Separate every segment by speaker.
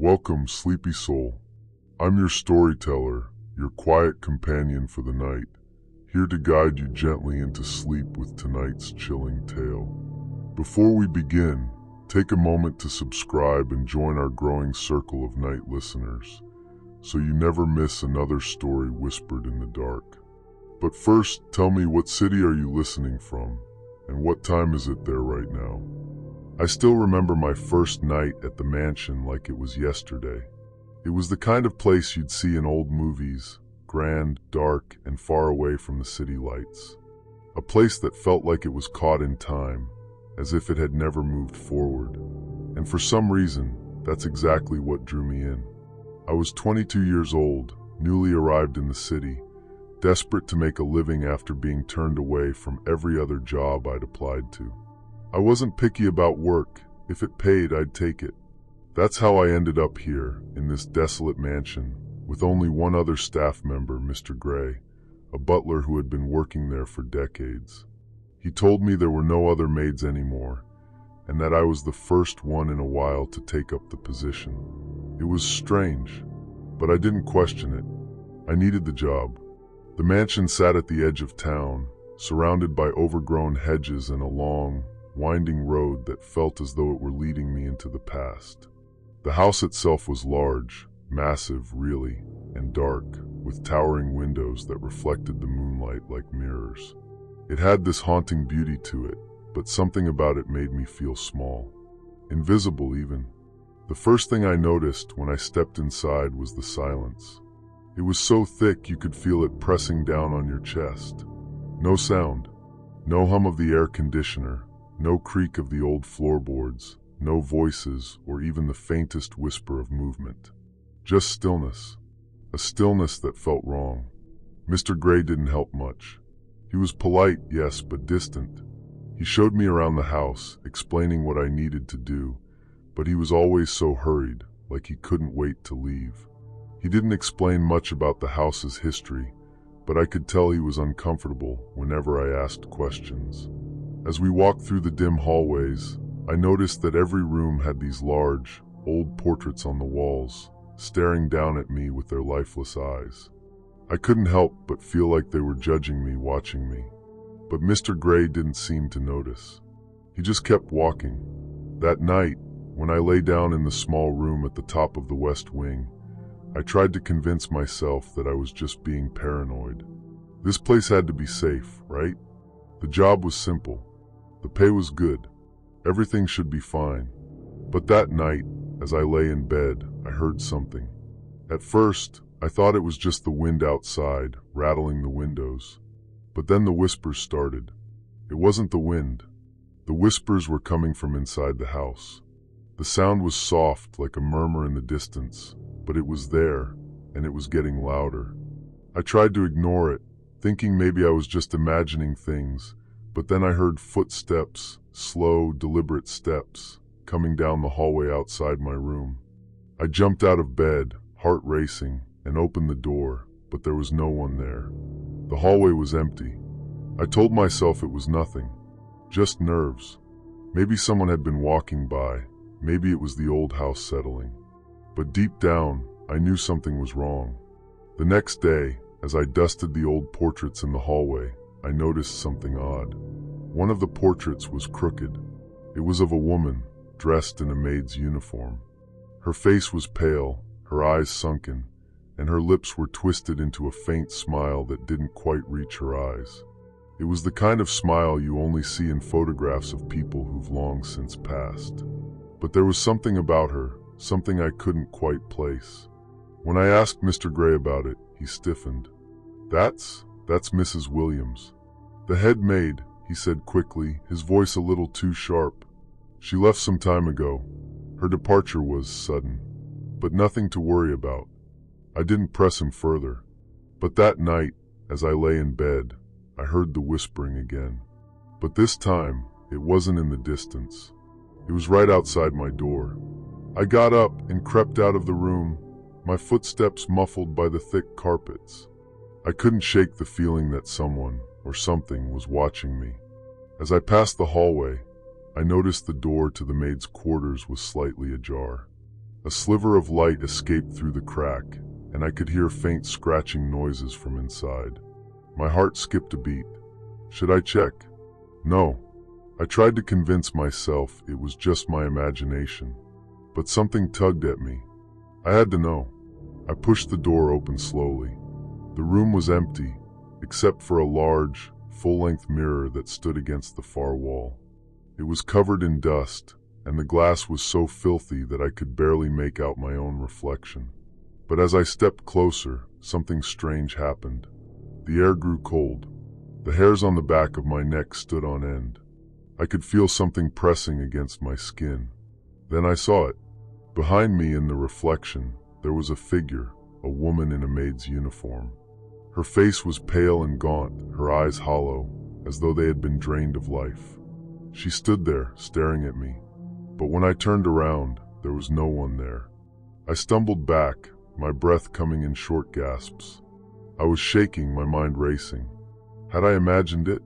Speaker 1: Welcome, sleepy soul. I'm your storyteller, your quiet companion for the night, here to guide you gently into sleep with tonight's chilling tale. Before we begin, take a moment to subscribe and join our growing circle of night listeners, so you never miss another story whispered in the dark. But first, tell me, what city are you listening from, and what time is it there right now? I still remember my first night at the mansion like it was yesterday. It was the kind of place you'd see in old movies, grand, dark, and far away from the city lights. A place that felt like it was caught in time, as if it had never moved forward. And for some reason, that's exactly what drew me in. I was 22 years old, newly arrived in the city, desperate to make a living after being turned away from every other job I'd applied to. I wasn't picky about work. If it paid, I'd take it. That's how I ended up here, in this desolate mansion, with only one other staff member, Mr. Gray, a butler who had been working there for decades. He told me there were no other maids anymore, and that I was the first one in a while to take up the position. It was strange, but I didn't question it. I needed the job. The mansion sat at the edge of town, surrounded by overgrown hedges and a long, winding road that felt as though it were leading me into the past. The house itself was large, massive really, and dark, with towering windows that reflected the moonlight like mirrors. It had this haunting beauty to it, but something about it made me feel small, invisible even. The first thing I noticed when I stepped inside was the silence. It was so thick you could feel it pressing down on your chest. No sound, no hum of the air conditioner, no creak of the old floorboards, no voices or even the faintest whisper of movement. Just stillness. A stillness that felt wrong. Mr. Gray didn't help much. He was polite, yes, but distant. He showed me around the house, explaining what I needed to do, but he was always so hurried, like he couldn't wait to leave. He didn't explain much about the house's history, but I could tell he was uncomfortable whenever I asked questions. As we walked through the dim hallways, I noticed that every room had these large, old portraits on the walls, staring down at me with their lifeless eyes. I couldn't help but feel like they were judging me, watching me. But Mr. Gray didn't seem to notice. He just kept walking. That night, when I lay down in the small room at the top of the west wing, I tried to convince myself that I was just being paranoid. This place had to be safe, right? The job was simple. The pay was good. Everything should be fine. But that night, as I lay in bed, I heard something. At first, I thought it was just the wind outside, rattling the windows. But then the whispers started. It wasn't the wind. The whispers were coming from inside the house. The sound was soft, like a murmur in the distance, but it was there, and it was getting louder. I tried to ignore it, thinking maybe I was just imagining things, but then I heard footsteps, slow, deliberate steps, coming down the hallway outside my room. I jumped out of bed, heart racing, and opened the door, but there was no one there. The hallway was empty. I told myself it was nothing, just nerves. Maybe someone had been walking by, maybe it was the old house settling. But deep down, I knew something was wrong. The next day, as I dusted the old portraits in the hallway, I noticed something odd. One of the portraits was crooked. It was of a woman, dressed in a maid's uniform. Her face was pale, her eyes sunken, and her lips were twisted into a faint smile that didn't quite reach her eyes. It was the kind of smile you only see in photographs of people who've long since passed. But there was something about her, something I couldn't quite place. When I asked Mr. Gray about it, he stiffened. That's Mrs. Williams. The head maid, he said quickly, his voice a little too sharp. She left some time ago. Her departure was sudden, but nothing to worry about. I didn't press him further. But that night, as I lay in bed, I heard the whispering again. But this time, it wasn't in the distance. It was right outside my door. I got up and crept out of the room, my footsteps muffled by the thick carpets. I couldn't shake the feeling that someone or something was watching me. As I passed the hallway, I noticed the door to the maid's quarters was slightly ajar. A sliver of light escaped through the crack, and I could hear faint scratching noises from inside. My heart skipped a beat. Should I check? No. I tried to convince myself it was just my imagination, but something tugged at me. I had to know. I pushed the door open slowly. The room was empty, except for a large, full-length mirror that stood against the far wall. It was covered in dust, and the glass was so filthy that I could barely make out my own reflection. But as I stepped closer, something strange happened. The air grew cold. The hairs on the back of my neck stood on end. I could feel something pressing against my skin. Then I saw it. Behind me in the reflection, there was a figure, a woman in a maid's uniform. Her face was pale and gaunt, her eyes hollow, as though they had been drained of life. She stood there, staring at me. But when I turned around, there was no one there. I stumbled back, my breath coming in short gasps. I was shaking, my mind racing. Had I imagined it?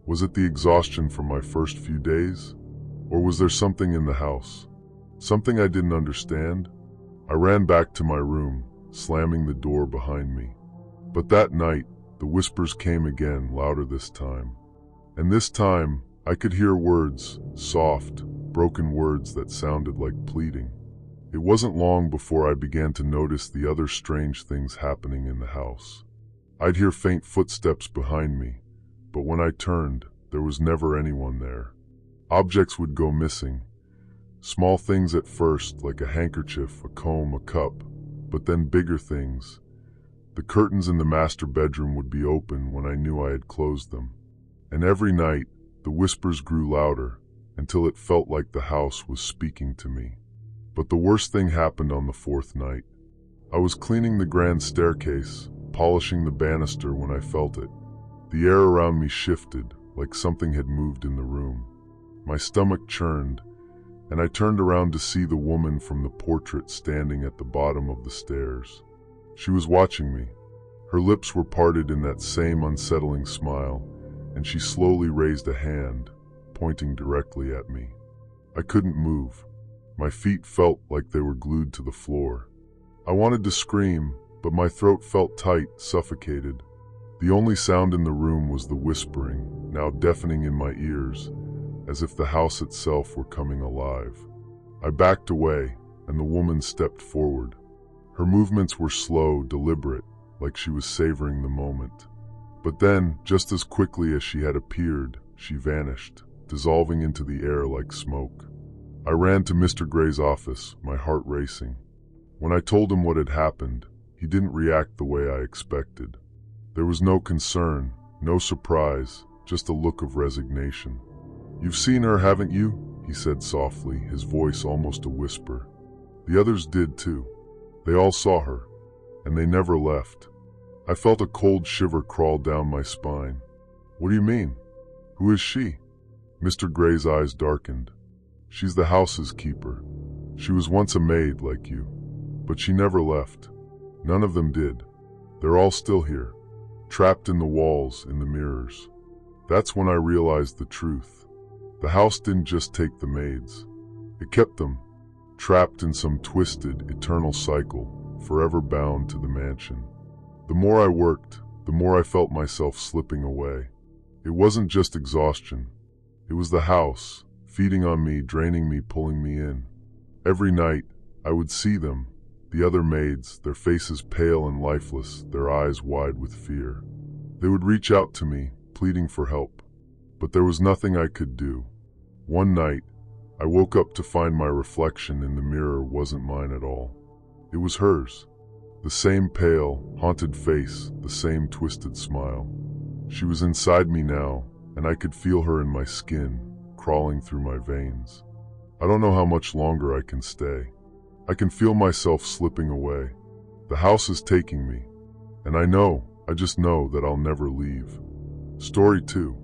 Speaker 1: Was it the exhaustion from my first few days? Or was there something in the house? Something I didn't understand? I ran back to my room, slamming the door behind me. But that night, the whispers came again, louder this time. And this time, I could hear words, soft, broken words that sounded like pleading. It wasn't long before I began to notice the other strange things happening in the house. I'd hear faint footsteps behind me, but when I turned, there was never anyone there. Objects would go missing. Small things at first, like a handkerchief, a comb, a cup, but then bigger things. The curtains in the master bedroom would be open when I knew I had closed them. And every night, the whispers grew louder, until it felt like the house was speaking to me. But the worst thing happened on the fourth night. I was cleaning the grand staircase, polishing the banister when I felt it. The air around me shifted, like something had moved in the room. My stomach churned, and I turned around to see the woman from the portrait standing at the bottom of the stairs. She was watching me. Her lips were parted in that same unsettling smile, and she slowly raised a hand, pointing directly at me. I couldn't move. My feet felt like they were glued to the floor. I wanted to scream, but my throat felt tight, suffocated. The only sound in the room was the whispering, now deafening in my ears, as if the house itself were coming alive. I backed away, and the woman stepped forward. Her movements were slow, deliberate, like she was savoring the moment. But then, just as quickly as she had appeared, she vanished, dissolving into the air like smoke. I ran to Mr. Gray's office, my heart racing. When I told him what had happened, he didn't react the way I expected. There was no concern, no surprise, just a look of resignation. "You've seen her, haven't you?" he said softly, his voice almost a whisper. "The others did too. They all saw her, and they never left." I felt a cold shiver crawl down my spine. "What do you mean? Who is she?" Mr. Gray's eyes darkened. "She's the house's keeper. She was once a maid like you, but she never left. None of them did. They're all still here, trapped in the walls, in the mirrors." That's when I realized the truth. The house didn't just take the maids. It kept them, trapped in some twisted, eternal cycle, forever bound to the mansion. The more I worked, the more I felt myself slipping away. It wasn't just exhaustion. It was the house, feeding on me, draining me, pulling me in. Every night, I would see them, the other maids, their faces pale and lifeless, their eyes wide with fear. They would reach out to me, pleading for help. But there was nothing I could do. One night, I woke up to find my reflection in the mirror wasn't mine at all. It was hers. The same pale, haunted face, the same twisted smile. She was inside me now, and I could feel her in my skin, crawling through my veins. I don't know how much longer I can stay. I can feel myself slipping away. The house is taking me, and I just know that I'll never leave. Story 2.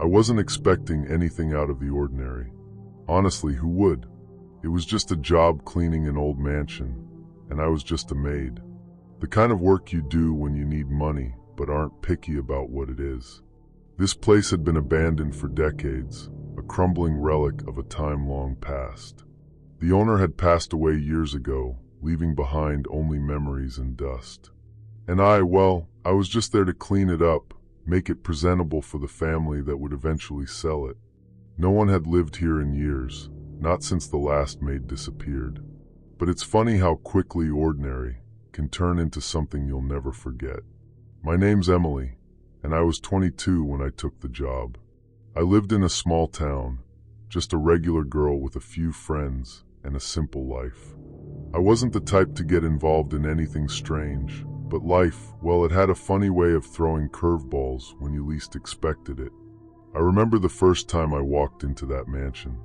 Speaker 1: I wasn't expecting anything out of the ordinary. Honestly, who would? It was just a job cleaning an old mansion, and I was just a maid. The kind of work you do when you need money, but aren't picky about what it is. This place had been abandoned for decades, a crumbling relic of a time long past. The owner had passed away years ago, leaving behind only memories and dust. And I was just there to clean it up, make it presentable for the family that would eventually sell it. No one had lived here in years, not since the last maid disappeared. But it's funny how quickly ordinary can turn into something you'll never forget. My name's Emily, and I was 22 when I took the job. I lived in a small town, just a regular girl with a few friends and a simple life. I wasn't the type to get involved in anything strange, but life, it had a funny way of throwing curveballs when you least expected it. I remember the first time I walked into that mansion.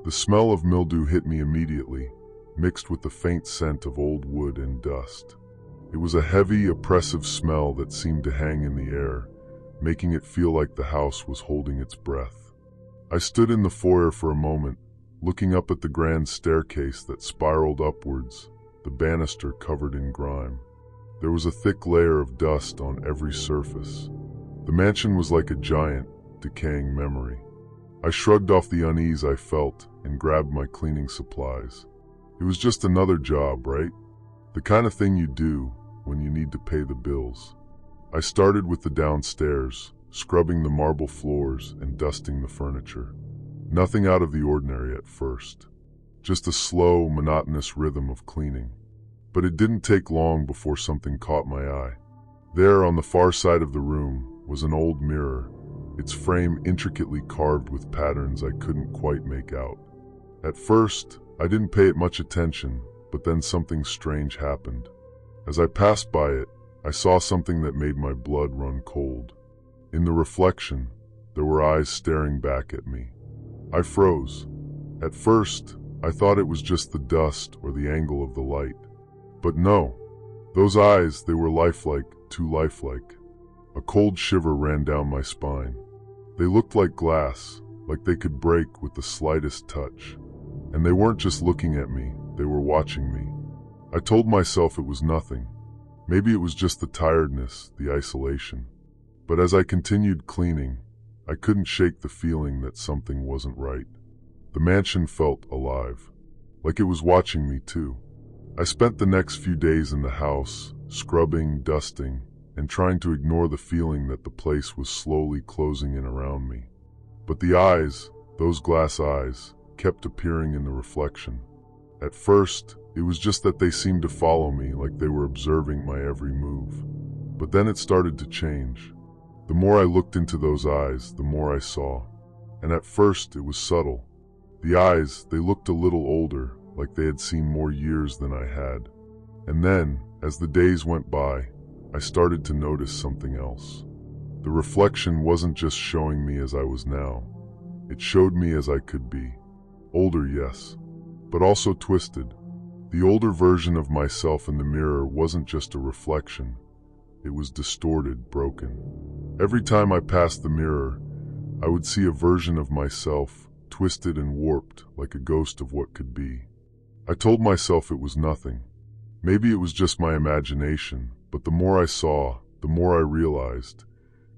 Speaker 1: The smell of mildew hit me immediately, mixed with the faint scent of old wood and dust. It was a heavy, oppressive smell that seemed to hang in the air, making it feel like the house was holding its breath. I stood in the foyer for a moment, looking up at the grand staircase that spiraled upwards, the banister covered in grime. There was a thick layer of dust on every surface. The mansion was like a giant, decaying memory. I shrugged off the unease I felt and grabbed my cleaning supplies. It was just another job, right? The kind of thing you do when you need to pay the bills. I started with the downstairs, scrubbing the marble floors and dusting the furniture. Nothing out of the ordinary at first. Just a slow, monotonous rhythm of cleaning. But it didn't take long before something caught my eye. There, on the far side of the room, was an old mirror, its frame intricately carved with patterns I couldn't quite make out. At first, I didn't pay it much attention, but then something strange happened. As I passed by it, I saw something that made my blood run cold. In the reflection, there were eyes staring back at me. I froze. At first, I thought it was just the dust or the angle of the light. But no, those eyes, they were lifelike, too lifelike. A cold shiver ran down my spine. They looked like glass, like they could break with the slightest touch. And they weren't just looking at me, they were watching me. I told myself it was nothing. Maybe it was just the tiredness, the isolation. But as I continued cleaning, I couldn't shake the feeling that something wasn't right. The mansion felt alive, like it was watching me too. I spent the next few days in the house, scrubbing, dusting, and trying to ignore the feeling that the place was slowly closing in around me. But the eyes, those glass eyes, kept appearing in the reflection. At first, it was just that they seemed to follow me like they were observing my every move. But then it started to change. The more I looked into those eyes, the more I saw. And at first, it was subtle. The eyes, they looked a little older, like they had seen more years than I had. And then, as the days went by, I started to notice something else. The reflection wasn't just showing me as I was now. It showed me as I could be. Older, yes, but also twisted. The older version of myself in the mirror wasn't just a reflection. It was distorted, broken. Every time I passed the mirror, I would see a version of myself, twisted and warped like a ghost of what could be. I told myself it was nothing. Maybe it was just my imagination, but the more I saw, the more I realized.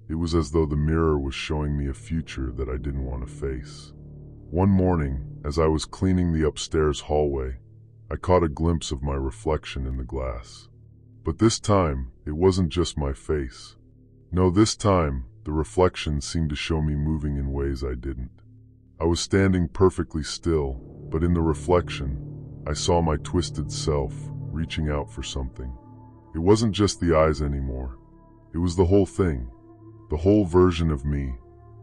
Speaker 1: It was as though the mirror was showing me a future that I didn't want to face. One morning, as I was cleaning the upstairs hallway, I caught a glimpse of my reflection in the glass. But this time, it wasn't just my face. No, this time, the reflection seemed to show me moving in ways I didn't. I was standing perfectly still, but in the reflection, I saw my twisted self reaching out for something. It wasn't just the eyes anymore. It was the whole thing. The whole version of me,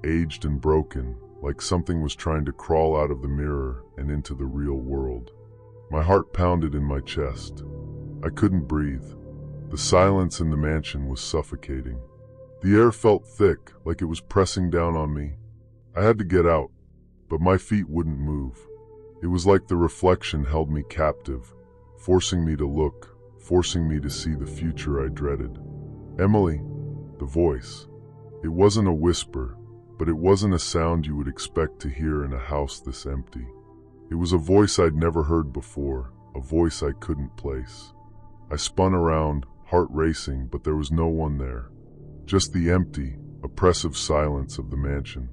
Speaker 1: aged and broken, like something was trying to crawl out of the mirror and into the real world. My heart pounded in my chest. I couldn't breathe. The silence in the mansion was suffocating. The air felt thick, like it was pressing down on me. I had to get out, but my feet wouldn't move. It was like the reflection held me captive, forcing me to look, forcing me to see the future I dreaded. Emily, the voice. It wasn't a whisper, but it wasn't a sound you would expect to hear in a house this empty. It was a voice I'd never heard before, a voice I couldn't place. I spun around, heart racing, but there was no one there. Just the empty, oppressive silence of the mansion.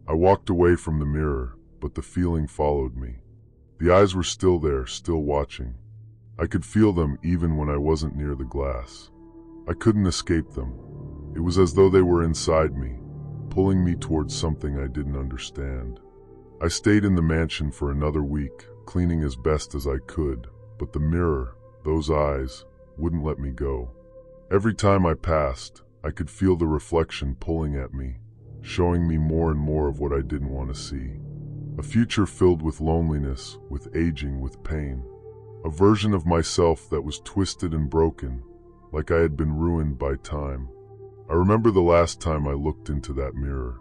Speaker 1: I walked away from the mirror, but the feeling followed me. The eyes were still there, still watching. I could feel them even when I wasn't near the glass. I couldn't escape them. It was as though they were inside me, pulling me towards something I didn't understand. I stayed in the mansion for another week, cleaning as best as I could, but the mirror, those eyes, wouldn't let me go. Every time I passed, I could feel the reflection pulling at me, showing me more and more of what I didn't want to see. A future filled with loneliness, with aging, with pain. A version of myself that was twisted and broken, like I had been ruined by time. I remember the last time I looked into that mirror.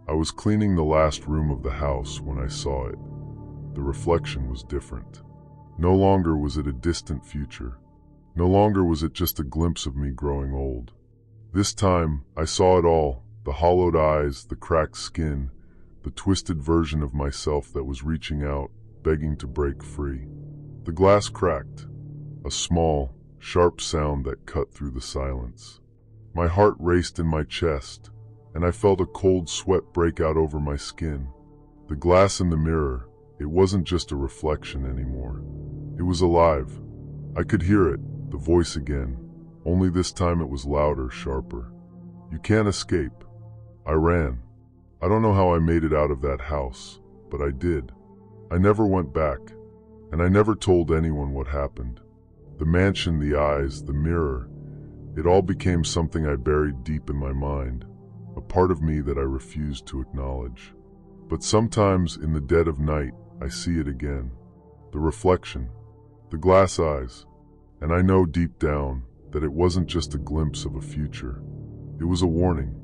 Speaker 1: I was cleaning the last room of the house when I saw it. The reflection was different. No longer was it a distant future. No longer was it just a glimpse of me growing old. This time, I saw it all, the hollowed eyes, the cracked skin, the twisted version of myself that was reaching out, begging to break free. The glass cracked, a small, sharp sound that cut through the silence. My heart raced in my chest, and I felt a cold sweat break out over my skin. The glass in the mirror, it wasn't just a reflection anymore. It was alive. I could hear it, the voice again, only this time it was louder, sharper. "You can't escape." I ran. I don't know how I made it out of that house, but I did. I never went back, and I never told anyone what happened. The mansion, the eyes, the mirror, it all became something I buried deep in my mind, a part of me that I refused to acknowledge. But sometimes in the dead of night, I see it again. The reflection, the glass eyes, and I know deep down that it wasn't just a glimpse of a future. It was a warning.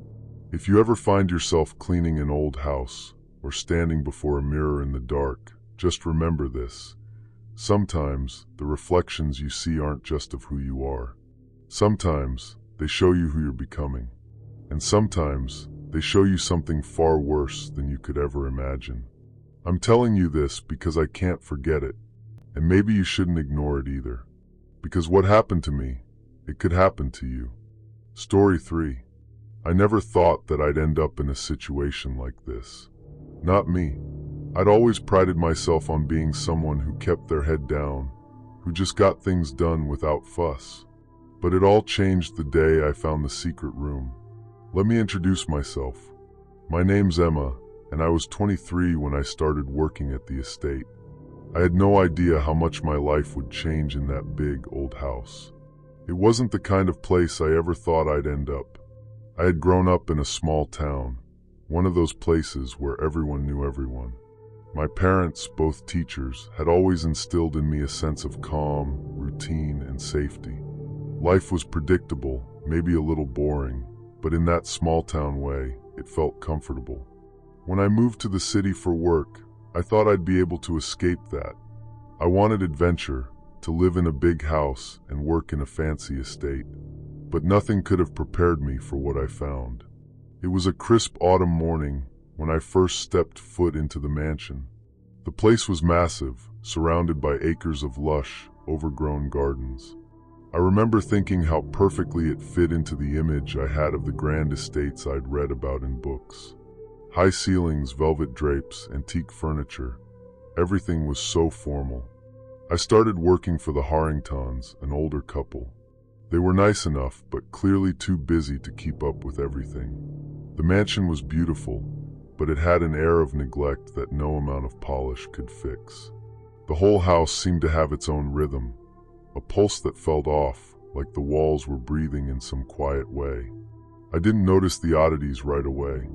Speaker 1: If you ever find yourself cleaning an old house or standing before a mirror in the dark, just remember this. Sometimes the reflections you see aren't just of who you are. Sometimes they show you who you're becoming. And sometimes they show you something far worse than you could ever imagine. I'm telling you this because I can't forget it. And maybe you shouldn't ignore it either. Because what happened to me, it could happen to you. Story 3. I never thought that I'd end up in a situation like this. Not me. I'd always prided myself on being someone who kept their head down, who just got things done without fuss. But it all changed the day I found the secret room. Let me introduce myself. My name's Emma, and I was 23 when I started working at the estate. I had no idea how much my life would change in that big old house. It wasn't the kind of place I ever thought I'd end up. I had grown up in a small town, one of those places where everyone knew everyone. My parents, both teachers, had always instilled in me a sense of calm, routine, and safety. Life was predictable, maybe a little boring, but in that small-town way, it felt comfortable. When I moved to the city for work, I thought I'd be able to escape that. I wanted adventure, to live in a big house and work in a fancy estate. But nothing could have prepared me for what I found. It was a crisp autumn morning when I first stepped foot into the mansion. The place was massive, surrounded by acres of lush, overgrown gardens. I remember thinking how perfectly it fit into the image I had of the grand estates I'd read about in books. High ceilings, velvet drapes, antique furniture. Everything was so formal. I started working for the Harringtons, an older couple. They were nice enough, but clearly too busy to keep up with everything. The mansion was beautiful, but it had an air of neglect that no amount of polish could fix. The whole house seemed to have its own rhythm, a pulse that felt off, like the walls were breathing in some quiet way. I didn't notice the oddities right away.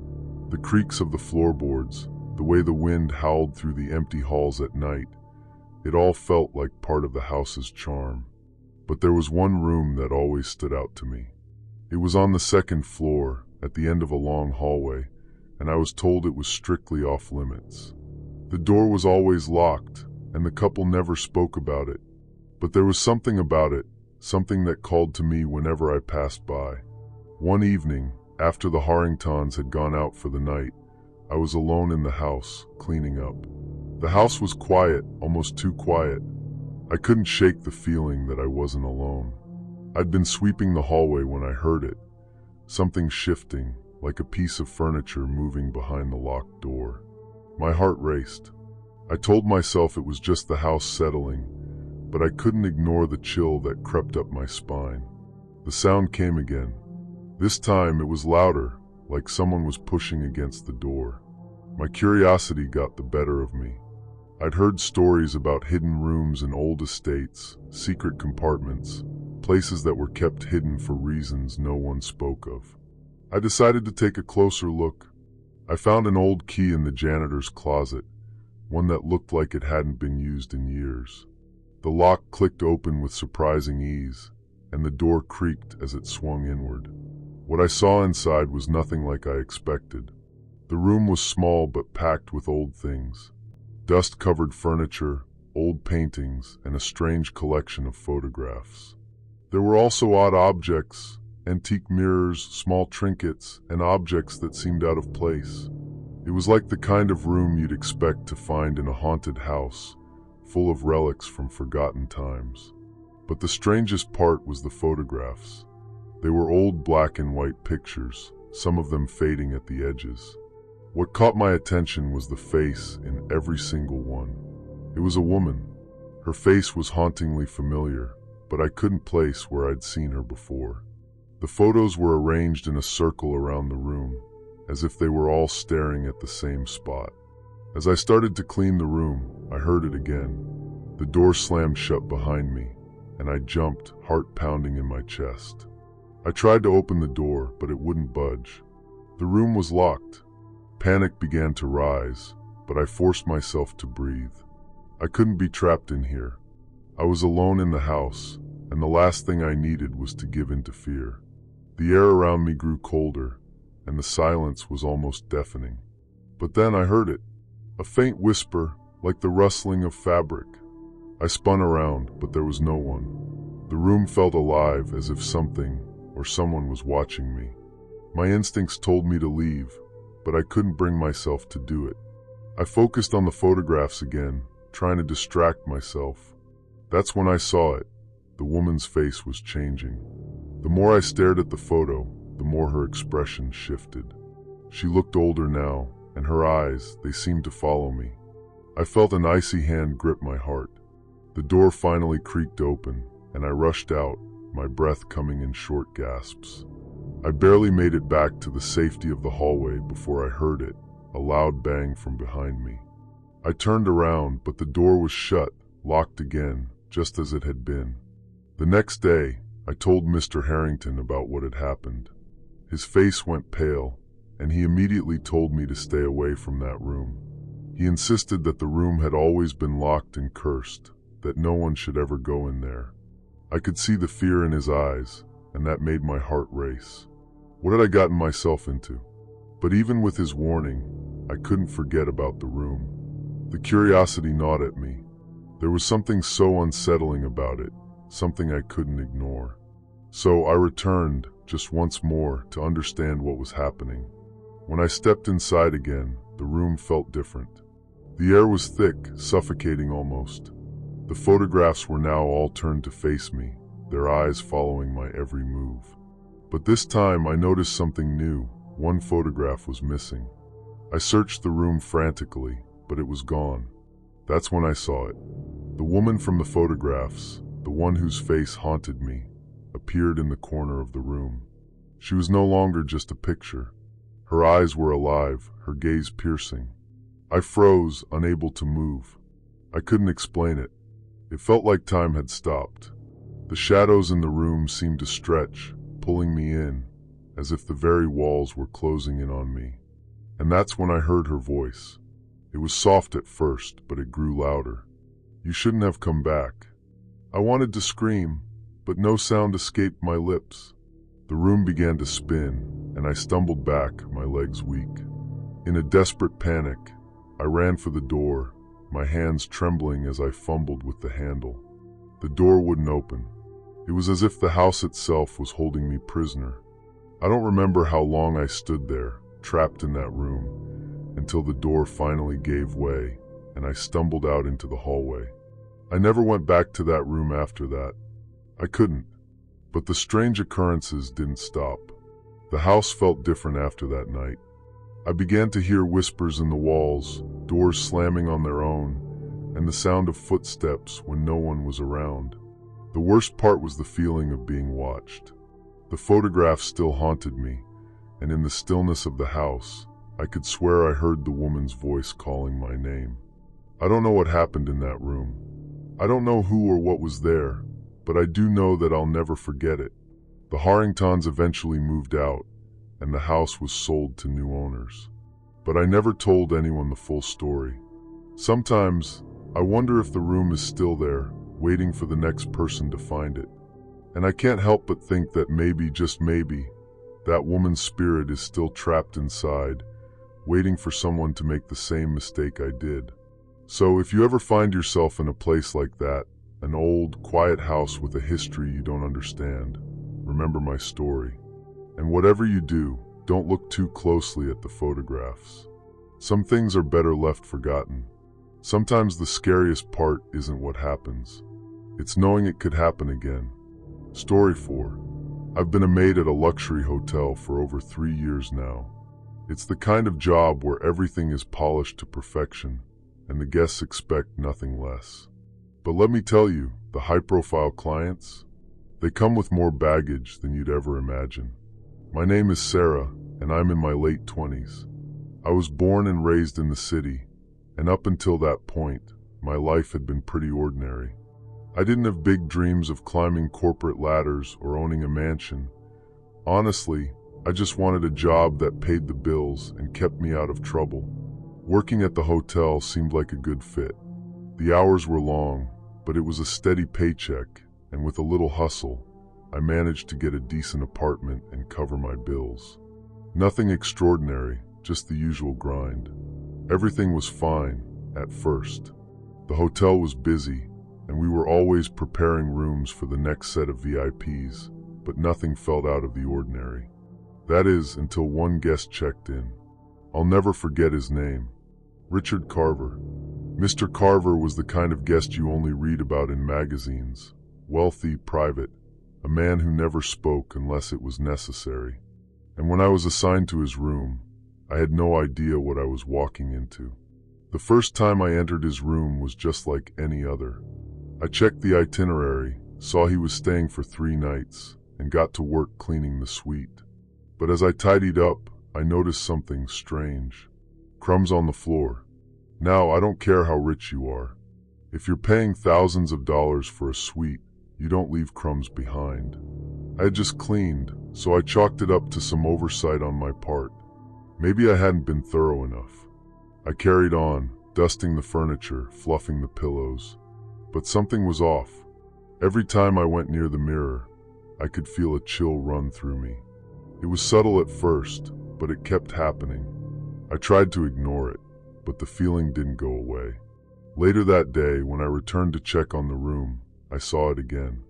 Speaker 1: The creaks of the floorboards, the way the wind howled through the empty halls at night, it all felt like part of the house's charm. But there was one room that always stood out to me. It was on the second floor, at the end of a long hallway, and I was told it was strictly off limits. The door was always locked, and the couple never spoke about it. But there was something about it, something that called to me whenever I passed by. One evening, after the Harringtons had gone out for the night, I was alone in the house, cleaning up. The house was quiet, almost too quiet. I couldn't shake the feeling that I wasn't alone. I'd been sweeping the hallway when I heard it, something shifting, like a piece of furniture moving behind the locked door. My heart raced. I told myself it was just the house settling, but I couldn't ignore the chill that crept up my spine. The sound came again. This time it was louder, like someone was pushing against the door. My curiosity got the better of me. I'd heard stories about hidden rooms in old estates, secret compartments, places that were kept hidden for reasons no one spoke of. I decided to take a closer look. I found an old key in the janitor's closet, one that looked like it hadn't been used in years. The lock clicked open with surprising ease, and the door creaked as it swung inward. What I saw inside was nothing like I expected. The room was small but packed with old things. Dust-covered furniture, old paintings, and a strange collection of photographs. There were also odd objects, antique mirrors, small trinkets, and objects that seemed out of place. It was like the kind of room you'd expect to find in a haunted house, full of relics from forgotten times. But the strangest part was the photographs. They were old black and white pictures, some of them fading at the edges. What caught my attention was the face in every single one. It was a woman. Her face was hauntingly familiar, but I couldn't place where I'd seen her before. The photos were arranged in a circle around the room, as if they were all staring at the same spot. As I started to clean the room, I heard it again. The door slammed shut behind me, and I jumped, heart pounding in my chest. I tried to open the door, but it wouldn't budge. The room was locked. Panic began to rise, but I forced myself to breathe. I couldn't be trapped in here. I was alone in the house, and the last thing I needed was to give in to fear. The air around me grew colder, and the silence was almost deafening. But then I heard it, a faint whisper, like the rustling of fabric. I spun around, but there was no one. The room felt alive, as if something or someone was watching me. My instincts told me to leave, but I couldn't bring myself to do it. I focused on the photographs again, trying to distract myself. That's when I saw it. The woman's face was changing. The more I stared at the photo, the more her expression shifted. She looked older now, and her eyes, they seemed to follow me. I felt an icy hand grip my heart. The door finally creaked open, and I rushed out, my breath coming in short gasps. I barely made it back to the safety of the hallway before I heard it, a loud bang from behind me. I turned around, but the door was shut, locked again, just as it had been. The next day, I told Mr. Harrington about what had happened. His face went pale, and he immediately told me to stay away from that room. He insisted that the room had always been locked and cursed, that no one should ever go in there. I could see the fear in his eyes, and that made my heart race. What had I gotten myself into? But even with his warning, I couldn't forget about the room. The curiosity gnawed at me. There was something so unsettling about it, something I couldn't ignore. So I returned, just once more, to understand what was happening. When I stepped inside again, the room felt different. The air was thick, suffocating almost. The photographs were now all turned to face me, their eyes following my every move. But this time I noticed something new. One photograph was missing. I searched the room frantically, but it was gone. That's when I saw it. The woman from the photographs, the one whose face haunted me, appeared in the corner of the room. She was no longer just a picture. Her eyes were alive, her gaze piercing. I froze, unable to move. I couldn't explain it. It felt like time had stopped. The shadows in the room seemed to stretch, pulling me in, as if the very walls were closing in on me. And that's when I heard her voice. It was soft at first, but it grew louder. "You shouldn't have come back." I wanted to scream, but no sound escaped my lips. The room began to spin, and I stumbled back, my legs weak. In a desperate panic, I ran for the door, my hands trembling as I fumbled with the handle. The door wouldn't open. It was as if the house itself was holding me prisoner. I don't remember how long I stood there, trapped in that room, until the door finally gave way, and I stumbled out into the hallway. I never went back to that room after that. I couldn't. But the strange occurrences didn't stop. The house felt different after that night. I began to hear whispers in the walls, doors slamming on their own, and the sound of footsteps when no one was around. The worst part was the feeling of being watched. The photographs still haunted me, and in the stillness of the house, I could swear I heard the woman's voice calling my name. I don't know what happened in that room. I don't know who or what was there, but I do know that I'll never forget it. The Harringtons eventually moved out, and the house was sold to new owners. But I never told anyone the full story. Sometimes, I wonder if the room is still there, waiting for the next person to find it. And I can't help but think that maybe, just maybe, that woman's spirit is still trapped inside, waiting for someone to make the same mistake I did. So if you ever find yourself in a place like that, an old, quiet house with a history you don't understand, remember my story. And whatever you do, don't look too closely at the photographs. Some things are better left forgotten. Sometimes the scariest part isn't what happens. It's knowing it could happen again. Story 4. I've been a maid at a luxury hotel for over 3 years now. It's the kind of job where everything is polished to perfection, and the guests expect nothing less. But let me tell you, the high-profile clients, they come with more baggage than you'd ever imagine. My name is Sarah, and I'm in my late 20s. I was born and raised in the city, and up until that point, my life had been pretty ordinary. I didn't have big dreams of climbing corporate ladders or owning a mansion. Honestly, I just wanted a job that paid the bills and kept me out of trouble. Working at the hotel seemed like a good fit. The hours were long, but it was a steady paycheck, and with a little hustle, I managed to get a decent apartment and cover my bills. Nothing extraordinary, just the usual grind. Everything was fine, at first. The hotel was busy, and we were always preparing rooms for the next set of VIPs, but nothing felt out of the ordinary. That is, until one guest checked in. I'll never forget his name. Richard Carver. Mr. Carver was the kind of guest you only read about in magazines. Wealthy, private, a man who never spoke unless it was necessary. And when I was assigned to his room, I had no idea what I was walking into. The first time I entered his room was just like any other. I checked the itinerary, saw he was staying for 3 nights, and got to work cleaning the suite. But as I tidied up, I noticed something strange. Crumbs on the floor. Now, I don't care how rich you are. If you're paying thousands of dollars for a suite, you don't leave crumbs behind. I had just cleaned, so I chalked it up to some oversight on my part. Maybe I hadn't been thorough enough. I carried on, dusting the furniture, fluffing the pillows. But something was off. Every time I went near the mirror, I could feel a chill run through me. It was subtle at first, but it kept happening. I tried to ignore it, but the feeling didn't go away. Later that day, when I returned to check on the room, I saw it again.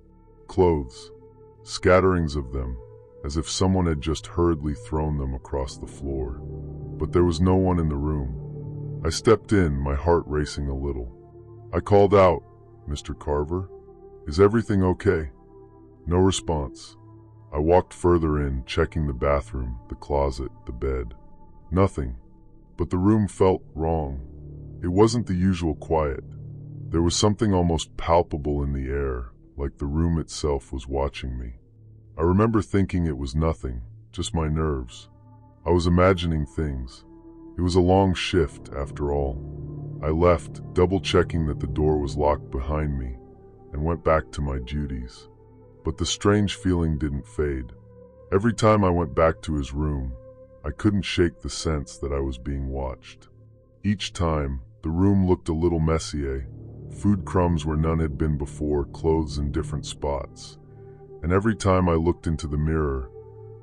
Speaker 1: Clothes. Scatterings of them, as if someone had just hurriedly thrown them across the floor. But there was no one in the room. I stepped in, my heart racing a little. I called out, "Mr. Carver, is everything okay?" No response. I walked further in, checking the bathroom, the closet, the bed. Nothing. But the room felt wrong. It wasn't the usual quiet. There was something almost palpable in the air, like the room itself was watching me. I remember thinking it was nothing, just my nerves. I was imagining things. It was a long shift, after all. I left, double-checking that the door was locked behind me, and went back to my duties. But the strange feeling didn't fade. Every time I went back to his room, I couldn't shake the sense that I was being watched. Each time, the room looked a little messy, food crumbs where none had been before, clothes in different spots. And every time I looked into the mirror,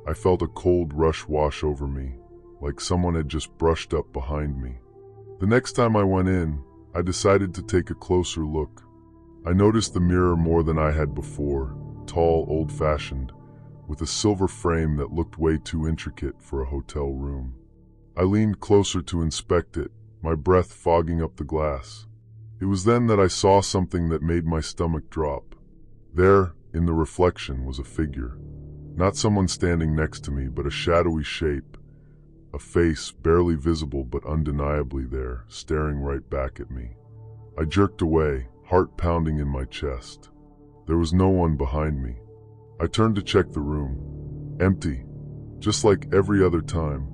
Speaker 1: I felt a cold rush wash over me, like someone had just brushed up behind me. The next time I went in, I decided to take a closer look. I noticed the mirror more than I had before, tall, old-fashioned, with a silver frame that looked way too intricate for a hotel room. I leaned closer to inspect it, my breath fogging up the glass. It was then that I saw something that made my stomach drop. There, in the reflection, was a figure. Not someone standing next to me, but a shadowy shape, a face barely visible but undeniably there, staring right back at me. I jerked away, heart pounding in my chest. There was no one behind me. I turned to check the room. Empty, just like every other time.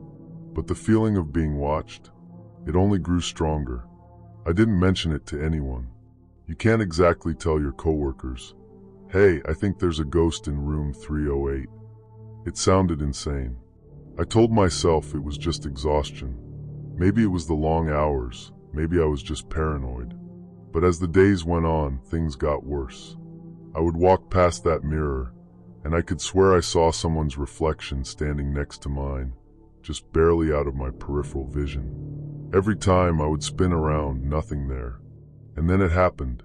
Speaker 1: But the feeling of being watched, it only grew stronger. I didn't mention it to anyone. You can't exactly tell your coworkers, "Hey, I think there's a ghost in room 308. It sounded insane. I told myself it was just exhaustion. Maybe it was the long hours. Maybe I was just paranoid. But as the days went on, things got worse. I would walk past that mirror, and I could swear I saw someone's reflection standing next to mine, just barely out of my peripheral vision. Every time I would spin around, nothing there. And then it happened.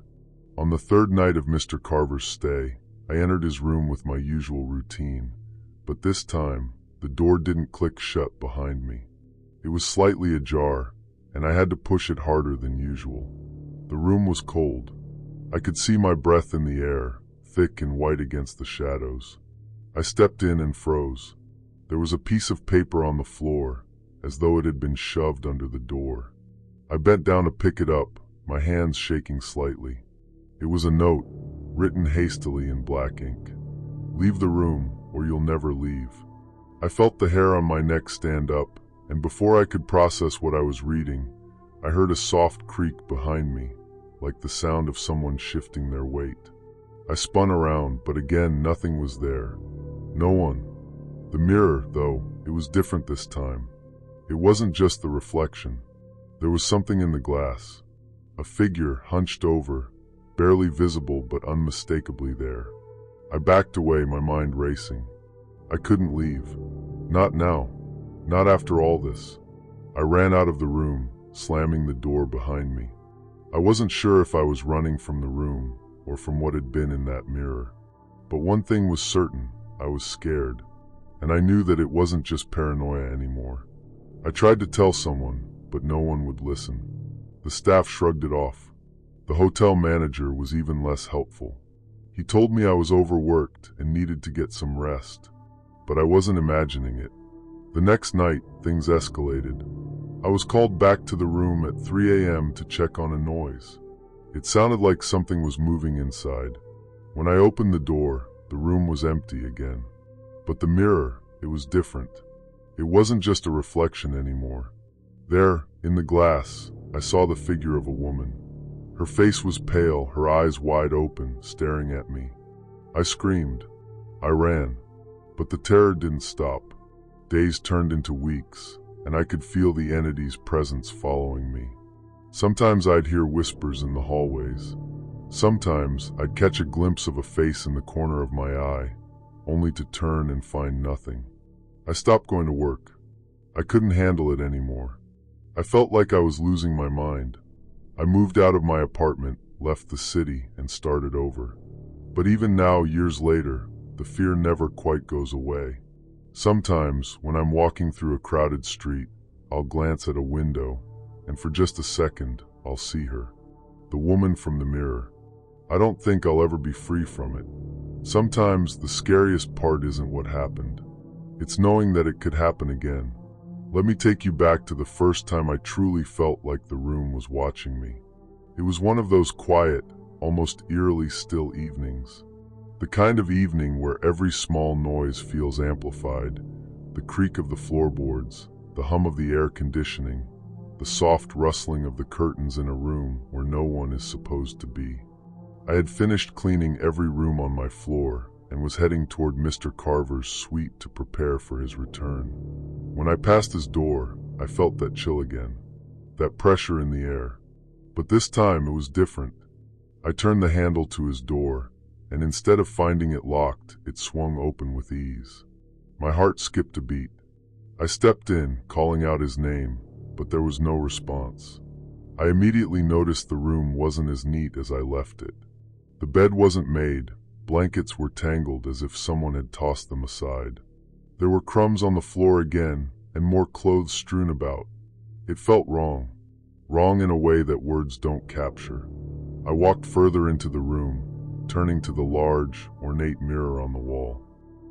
Speaker 1: On the third night of Mr. Carver's stay, I entered his room with my usual routine. But this time, the door didn't click shut behind me. It was slightly ajar, and I had to push it harder than usual. The room was cold. I could see my breath in the air, thick and white against the shadows. I stepped in and froze. There was a piece of paper on the floor, as though it had been shoved under the door. I bent down to pick it up, my hands shaking slightly. It was a note, written hastily in black ink. "Leave the room, or you'll never leave." I felt the hair on my neck stand up, and before I could process what I was reading, I heard a soft creak behind me, like the sound of someone shifting their weight. I spun around, but again nothing was there. No one. The mirror, though, it was different this time. It wasn't just the reflection. There was something in the glass. A figure hunched over, barely visible but unmistakably there. I backed away, my mind racing. I couldn't leave. Not now. Not after all this. I ran out of the room, slamming the door behind me. I wasn't sure if I was running from the room or from what had been in that mirror. But one thing was certain, I was scared. And I knew that it wasn't just paranoia anymore. I tried to tell someone, but no one would listen. The staff shrugged it off. The hotel manager was even less helpful. He told me I was overworked and needed to get some rest. But I wasn't imagining it. The next night, things escalated. I was called back to the room at 3 a.m. to check on a noise. It sounded like something was moving inside. When I opened the door, the room was empty again. But the mirror, it was different. It wasn't just a reflection anymore. There, in the glass, I saw the figure of a woman. Her face was pale, her eyes wide open, staring at me. I screamed. I ran. But the terror didn't stop. Days turned into weeks, and I could feel the entity's presence following me. Sometimes I'd hear whispers in the hallways. Sometimes I'd catch a glimpse of a face in the corner of my eye, only to turn and find nothing. I stopped going to work. I couldn't handle it anymore. I felt like I was losing my mind. I moved out of my apartment, left the city, and started over. But even now, years later, the fear never quite goes away. Sometimes, when I'm walking through a crowded street, I'll glance at a window, and for just a second, I'll see her. The woman from the mirror. I don't think I'll ever be free from it. Sometimes the scariest part isn't what happened. It's knowing that it could happen again. Let me take you back to the first time I truly felt like the room was watching me. It was one of those quiet, almost eerily still evenings. The kind of evening where every small noise feels amplified. The creak of the floorboards, the hum of the air conditioning, the soft rustling of the curtains in a room where no one is supposed to be. I had finished cleaning every room on my floor and was heading toward Mr. Carver's suite to prepare for his return. When I passed his door, I felt that chill again, that pressure in the air. But this time it was different. I turned the handle to his door, and instead of finding it locked, it swung open with ease. My heart skipped a beat. I stepped in, calling out his name, but there was no response. I immediately noticed the room wasn't as neat as I left it. The bed wasn't made, blankets were tangled as if someone had tossed them aside. There were crumbs on the floor again, and more clothes strewn about. It felt wrong. Wrong in a way that words don't capture. I walked further into the room, turning to the large, ornate mirror on the wall.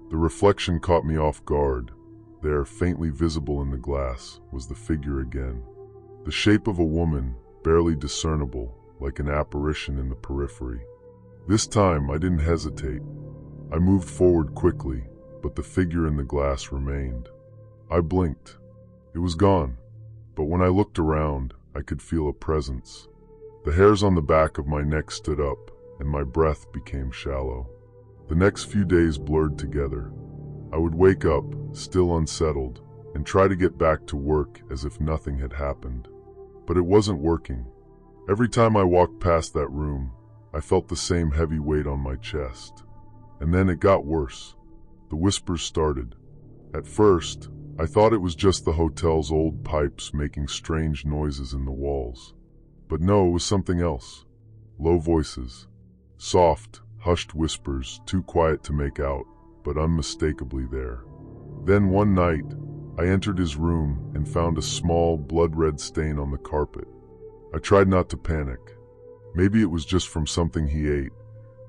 Speaker 1: The reflection caught me off guard. there, faintly visible in the glass, was the figure again. The shape of a woman, barely discernible, like an apparition in the periphery. This time I didn't hesitate. I moved forward quickly, but the figure in the glass remained. I blinked. It was gone, but when I looked around, I could feel a presence. The hairs on the back of my neck stood up, and my breath became shallow. The next few days blurred together. I would wake up, still unsettled, and try to get back to work as if nothing had happened. But it wasn't working. Every time I walked past that room, I felt the same heavy weight on my chest. And then it got worse. The whispers started. At first, I thought it was just the hotel's old pipes making strange noises in the walls. But no, it was something else. Low voices. Soft, hushed whispers, too quiet to make out, but unmistakably there. Then one night, I entered his room and found a small, blood-red stain on the carpet. I tried not to panic. Maybe it was just from something he ate,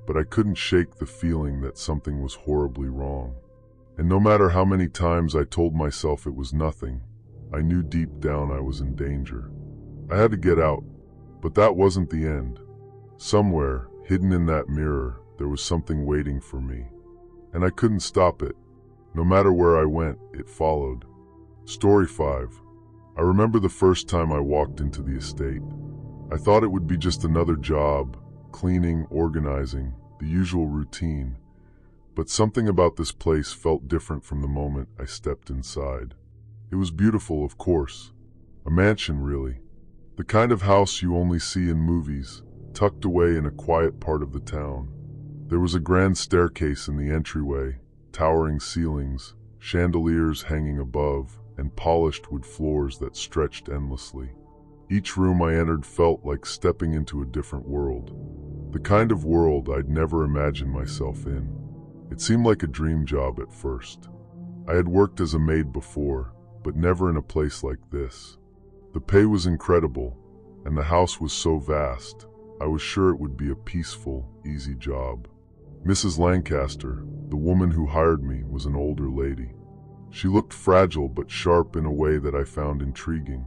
Speaker 1: but I couldn't shake the feeling that something was horribly wrong. And no matter how many times I told myself it was nothing, I knew deep down I was in danger. I had to get out, but that wasn't the end. Somewhere, hidden in that mirror, there was something waiting for me. And I couldn't stop it. No matter where I went, it followed. Story 5. I remember the first time I walked into the estate. I thought it would be just another job, cleaning, organizing, the usual routine. But something about this place felt different from the moment I stepped inside. It was beautiful, of course. A mansion, really. The kind of house you only see in movies, tucked away in a quiet part of the town. There was a grand staircase in the entryway, towering ceilings, chandeliers hanging above, and polished wood floors that stretched endlessly. Each room I entered felt like stepping into a different world. The kind of world I'd never imagined myself in. It seemed like a dream job at first. I had worked as a maid before, but never in a place like this. The pay was incredible, and the house was so vast, I was sure it would be a peaceful, easy job. Mrs. Lancaster, the woman who hired me, was an older lady. She looked fragile but sharp in a way that I found intriguing.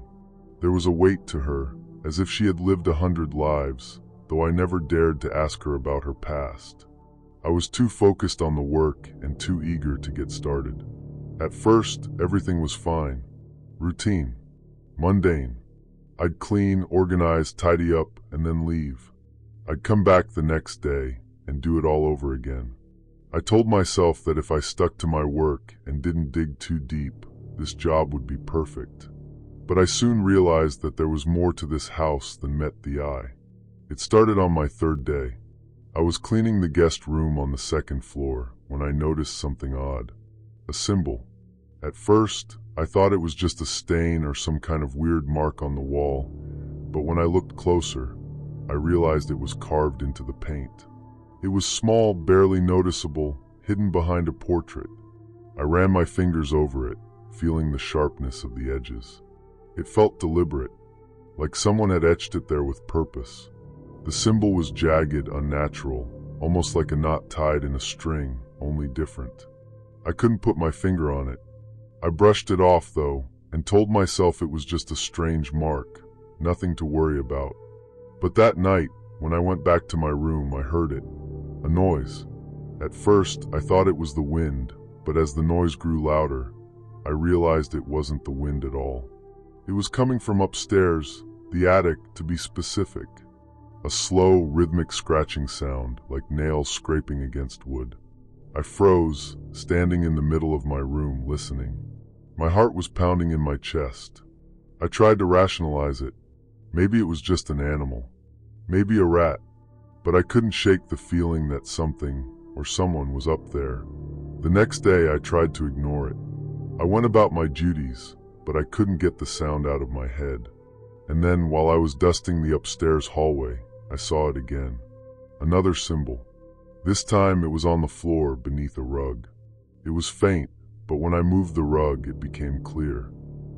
Speaker 1: There was a weight to her, as if she had lived 100 lives, though I never dared to ask her about her past. I was too focused on the work and too eager to get started. At first, everything was fine. Routine. Mundane. I'd clean, organize, tidy up, and then leave. I'd come back the next day and do it all over again. I told myself that if I stuck to my work and didn't dig too deep, this job would be perfect. But I soon realized that there was more to this house than met the eye. It started on my third day. I was cleaning the guest room on the second floor when I noticed something odd. A symbol. At first, I thought it was just a stain or some kind of weird mark on the wall, but when I looked closer, I realized it was carved into the paint. It was small, barely noticeable, hidden behind a portrait. I ran my fingers over it, feeling the sharpness of the edges. It felt deliberate, like someone had etched it there with purpose. The symbol was jagged, unnatural, almost like a knot tied in a string, only different. I couldn't put my finger on it. I brushed it off, though, and told myself it was just a strange mark, nothing to worry about. But that night, when I went back to my room, I heard it. A noise. At first, I thought it was the wind, but as the noise grew louder, I realized it wasn't the wind at all. It was coming from upstairs, the attic to be specific. A slow, rhythmic scratching sound, like nails scraping against wood. I froze, standing in the middle of my room, listening. My heart was pounding in my chest. I tried to rationalize it. Maybe it was just an animal. Maybe a rat. But I couldn't shake the feeling that something, or someone, was up there. The next day, I tried to ignore it. I went about my duties, but I couldn't get the sound out of my head. And then, while I was dusting the upstairs hallway, I saw it again. Another symbol. This time it was on the floor beneath a rug. It was faint, but when I moved the rug, it became clear.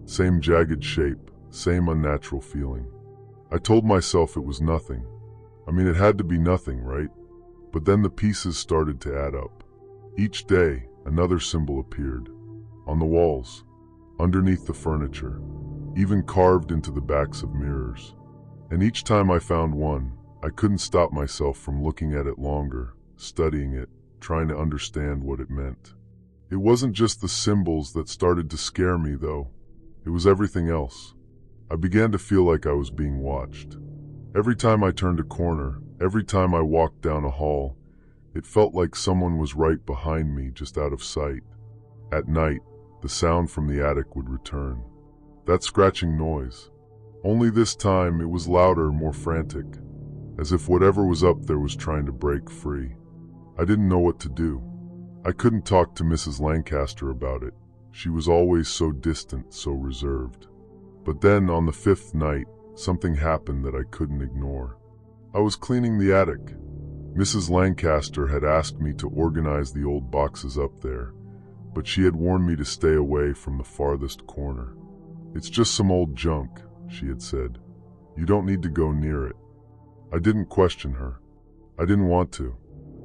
Speaker 1: Same jagged shape, same unnatural feeling. I told myself it was nothing. I mean, it had to be nothing, right? But then the pieces started to add up. Each day, another symbol appeared. on the walls, underneath the furniture, even carved into the backs of mirrors. And each time I found one, I couldn't stop myself from looking at it longer, studying it, trying to understand what it meant. It wasn't just the symbols that started to scare me, though. It was everything else. I began to feel like I was being watched. Every time I turned a corner, every time I walked down a hall, it felt like someone was right behind me, just out of sight. At night, the sound from the attic would return. That scratching noise. Only this time it was louder, more frantic, as if whatever was up there was trying to break free. I didn't know what to do. I couldn't talk to Mrs. Lancaster about it. She was always so distant, so reserved. But then, on the fifth night, something happened that I couldn't ignore. I was cleaning the attic. Mrs. Lancaster had asked me to organize the old boxes up there, but she had warned me to stay away from the farthest corner. "It's just some old junk," she had said. "You don't need to go near it." I didn't question her. I didn't want to.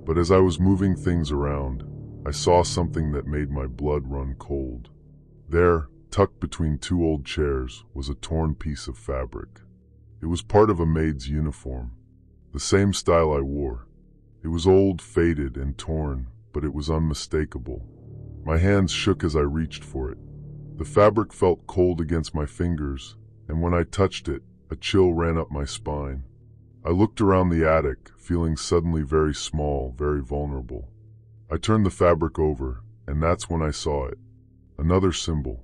Speaker 1: But as I was moving things around, I saw something that made my blood run cold. There, tucked between two old chairs, was a torn piece of fabric. It was part of a maid's uniform, the same style I wore. It was old, faded, and torn, but it was unmistakable. My hands shook as I reached for it. The fabric felt cold against my fingers, and when I touched it, a chill ran up my spine. I looked around the attic, feeling suddenly very small, very vulnerable. I turned the fabric over, and that's when I saw it. Another symbol.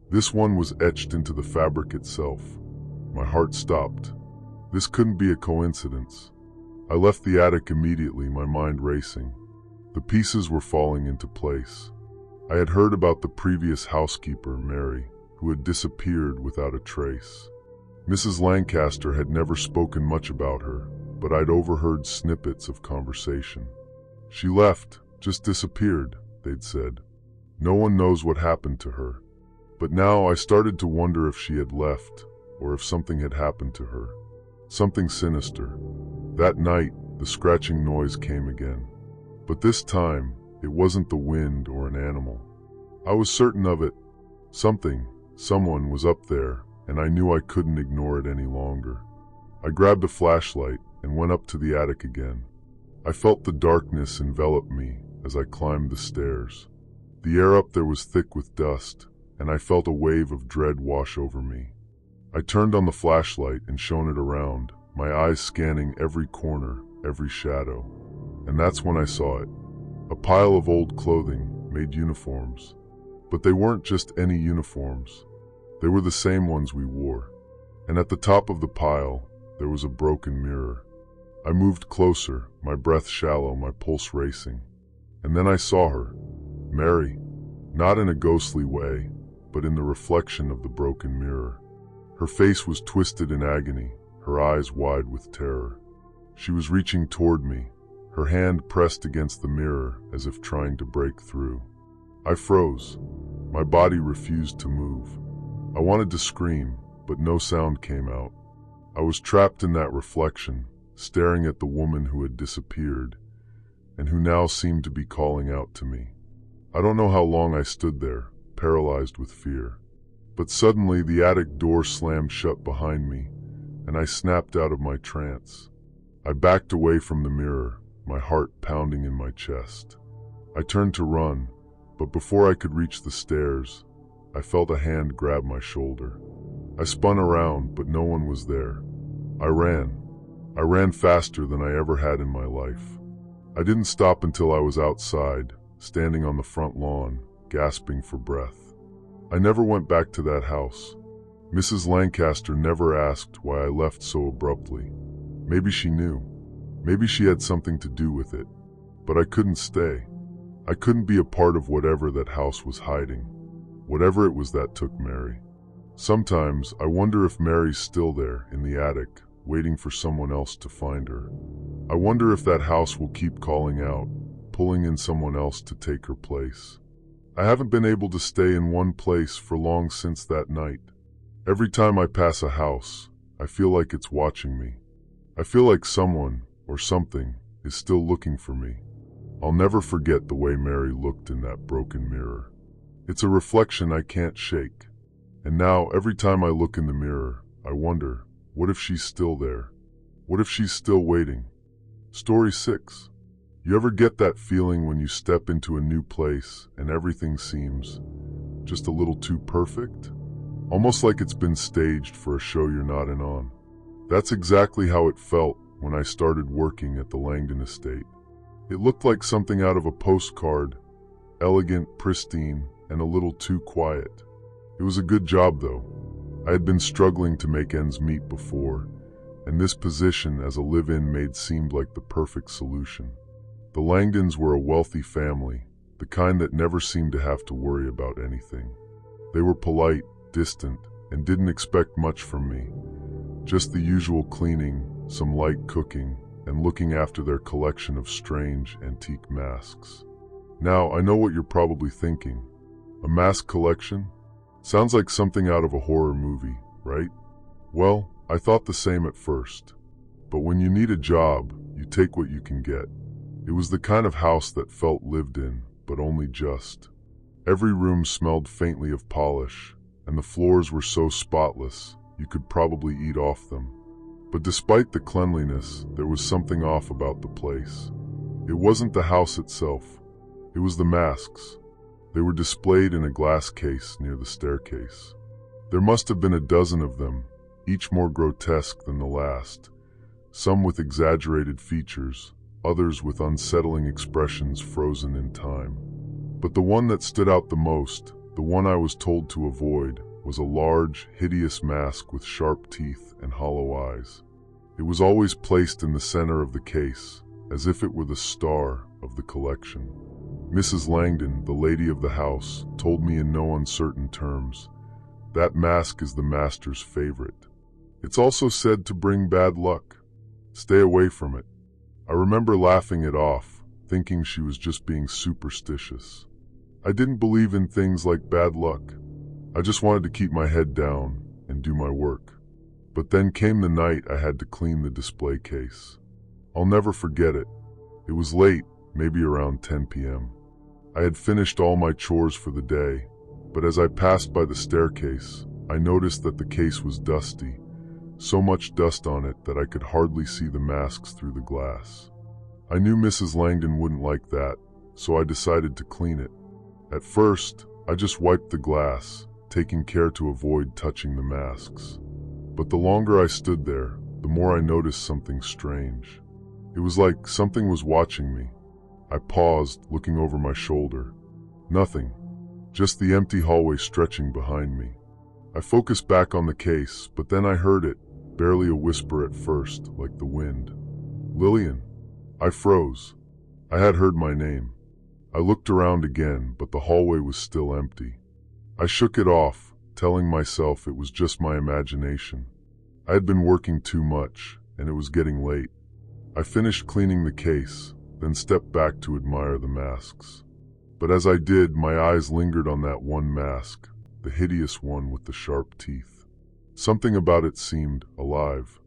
Speaker 1: This one was etched into the fabric itself. My heart stopped. This couldn't be a coincidence. I left the attic immediately, my mind racing. The pieces were falling into place. I had heard about the previous housekeeper, Mary, who had disappeared without a trace. Mrs. Lancaster had never spoken much about her, but I'd overheard snippets of conversation. "She left, just disappeared," they'd said. "No one knows what happened to her." But now I started to wonder if she had left, or if something had happened to her. Something sinister. That night, the scratching noise came again. But this time, it wasn't the wind or an animal. I was certain of it. Someone was up there, and I knew I couldn't ignore it any longer. I grabbed a flashlight and went up to the attic again. I felt the darkness envelop me as I climbed the stairs. The air up there was thick with dust, and I felt a wave of dread wash over me. I turned on the flashlight and shone it around, my eyes scanning every corner, every shadow. And that's when I saw it. A pile of old clothing, made uniforms. But they weren't just any uniforms. They were the same ones we wore. And at the top of the pile, there was a broken mirror. I moved closer, my breath shallow, my pulse racing. And then I saw her, Mary, not in a ghostly way, but in the reflection of the broken mirror. Her face was twisted in agony, her eyes wide with terror. She was reaching toward me, her hand pressed against the mirror as if trying to break through. I froze. My body refused to move. I wanted to scream, but no sound came out. I was trapped in that reflection, staring at the woman who had disappeared, and who now seemed to be calling out to me. I don't know how long I stood there, paralyzed with fear. But suddenly the attic door slammed shut behind me, and I snapped out of my trance. I backed away from the mirror, my heart pounding in my chest. I turned to run, but before I could reach the stairs, I felt a hand grab my shoulder. I spun around, but no one was there. I ran. I ran faster than I ever had in my life. I didn't stop until I was outside, standing on the front lawn, gasping for breath. I never went back to that house. Mrs. Lancaster never asked why I left so abruptly. Maybe she knew. Maybe she had something to do with it. But I couldn't stay. I couldn't be a part of whatever that house was hiding. Whatever it was that took Mary. Sometimes I wonder if Mary's still there in the attic, waiting for someone else to find her. I wonder if that house will keep calling out, pulling in someone else to take her place. I haven't been able to stay in one place for long since that night. Every time I pass a house, I feel like it's watching me. I feel like someone, or something, is still looking for me. I'll never forget the way Mary looked in that broken mirror. It's a reflection I can't shake. And now, every time I look in the mirror, I wonder, what if she's still there? What if she's still waiting? Story 6. You ever get that feeling when you step into a new place and everything seems just a little too perfect? Almost like it's been staged for a show you're not in on. That's exactly how it felt when I started working at the Langdon estate. It looked like something out of a postcard, elegant, pristine, and a little too quiet. It was a good job though. I had been struggling to make ends meet before, and this position as a live-in maid seemed like the perfect solution. The Langdons were a wealthy family, the kind that never seemed to have to worry about anything. They were polite, distant, and didn't expect much from me. Just the usual cleaning, some light cooking, and looking after their collection of strange, antique masks. Now, I know what you're probably thinking. A mask collection? Sounds like something out of a horror movie, right? Well, I thought the same at first. But when you need a job, you take what you can get. It was the kind of house that felt lived in, but only just. Every room smelled faintly of polish, and the floors were so spotless, you could probably eat off them. But despite the cleanliness, there was something off about the place. It wasn't the house itself. It was the masks. They were displayed in a glass case near the staircase. There must have been a dozen of them, each more grotesque than the last, some with exaggerated features, others with unsettling expressions frozen in time. But the one that stood out the most, the one I was told to avoid, was a large, hideous mask with sharp teeth and hollow eyes. It was always placed in the center of the case, as if it were the star of the collection. Mrs. Langdon, the lady of the house, told me in no uncertain terms, "That mask is the master's favorite. It's also said to bring bad luck. Stay away from it." I remember laughing it off, thinking she was just being superstitious. I didn't believe in things like bad luck. I just wanted to keep my head down and do my work. But then came the night I had to clean the display case. I'll never forget it. It was late, maybe around 10 p.m. I had finished all my chores for the day, but as I passed by the staircase, I noticed that the case was dusty, so much dust on it that I could hardly see the masks through the glass. I knew Mrs. Langdon wouldn't like that, so I decided to clean it. At first, I just wiped the glass, taking care to avoid touching the masks. But the longer I stood there, the more I noticed something strange. It was like something was watching me. I paused, looking over my shoulder. Nothing. Just the empty hallway stretching behind me. I focused back on the case, but then I heard it, barely a whisper at first, like the wind. "Lillian." I froze. I had heard my name. I looked around again, but the hallway was still empty. I shook it off, telling myself it was just my imagination. I had been working too much, and it was getting late. I finished cleaning the case, then stepped back to admire the masks. But as I did, my eyes lingered on that one mask, the hideous one with the sharp teeth. Something about it seemed alive.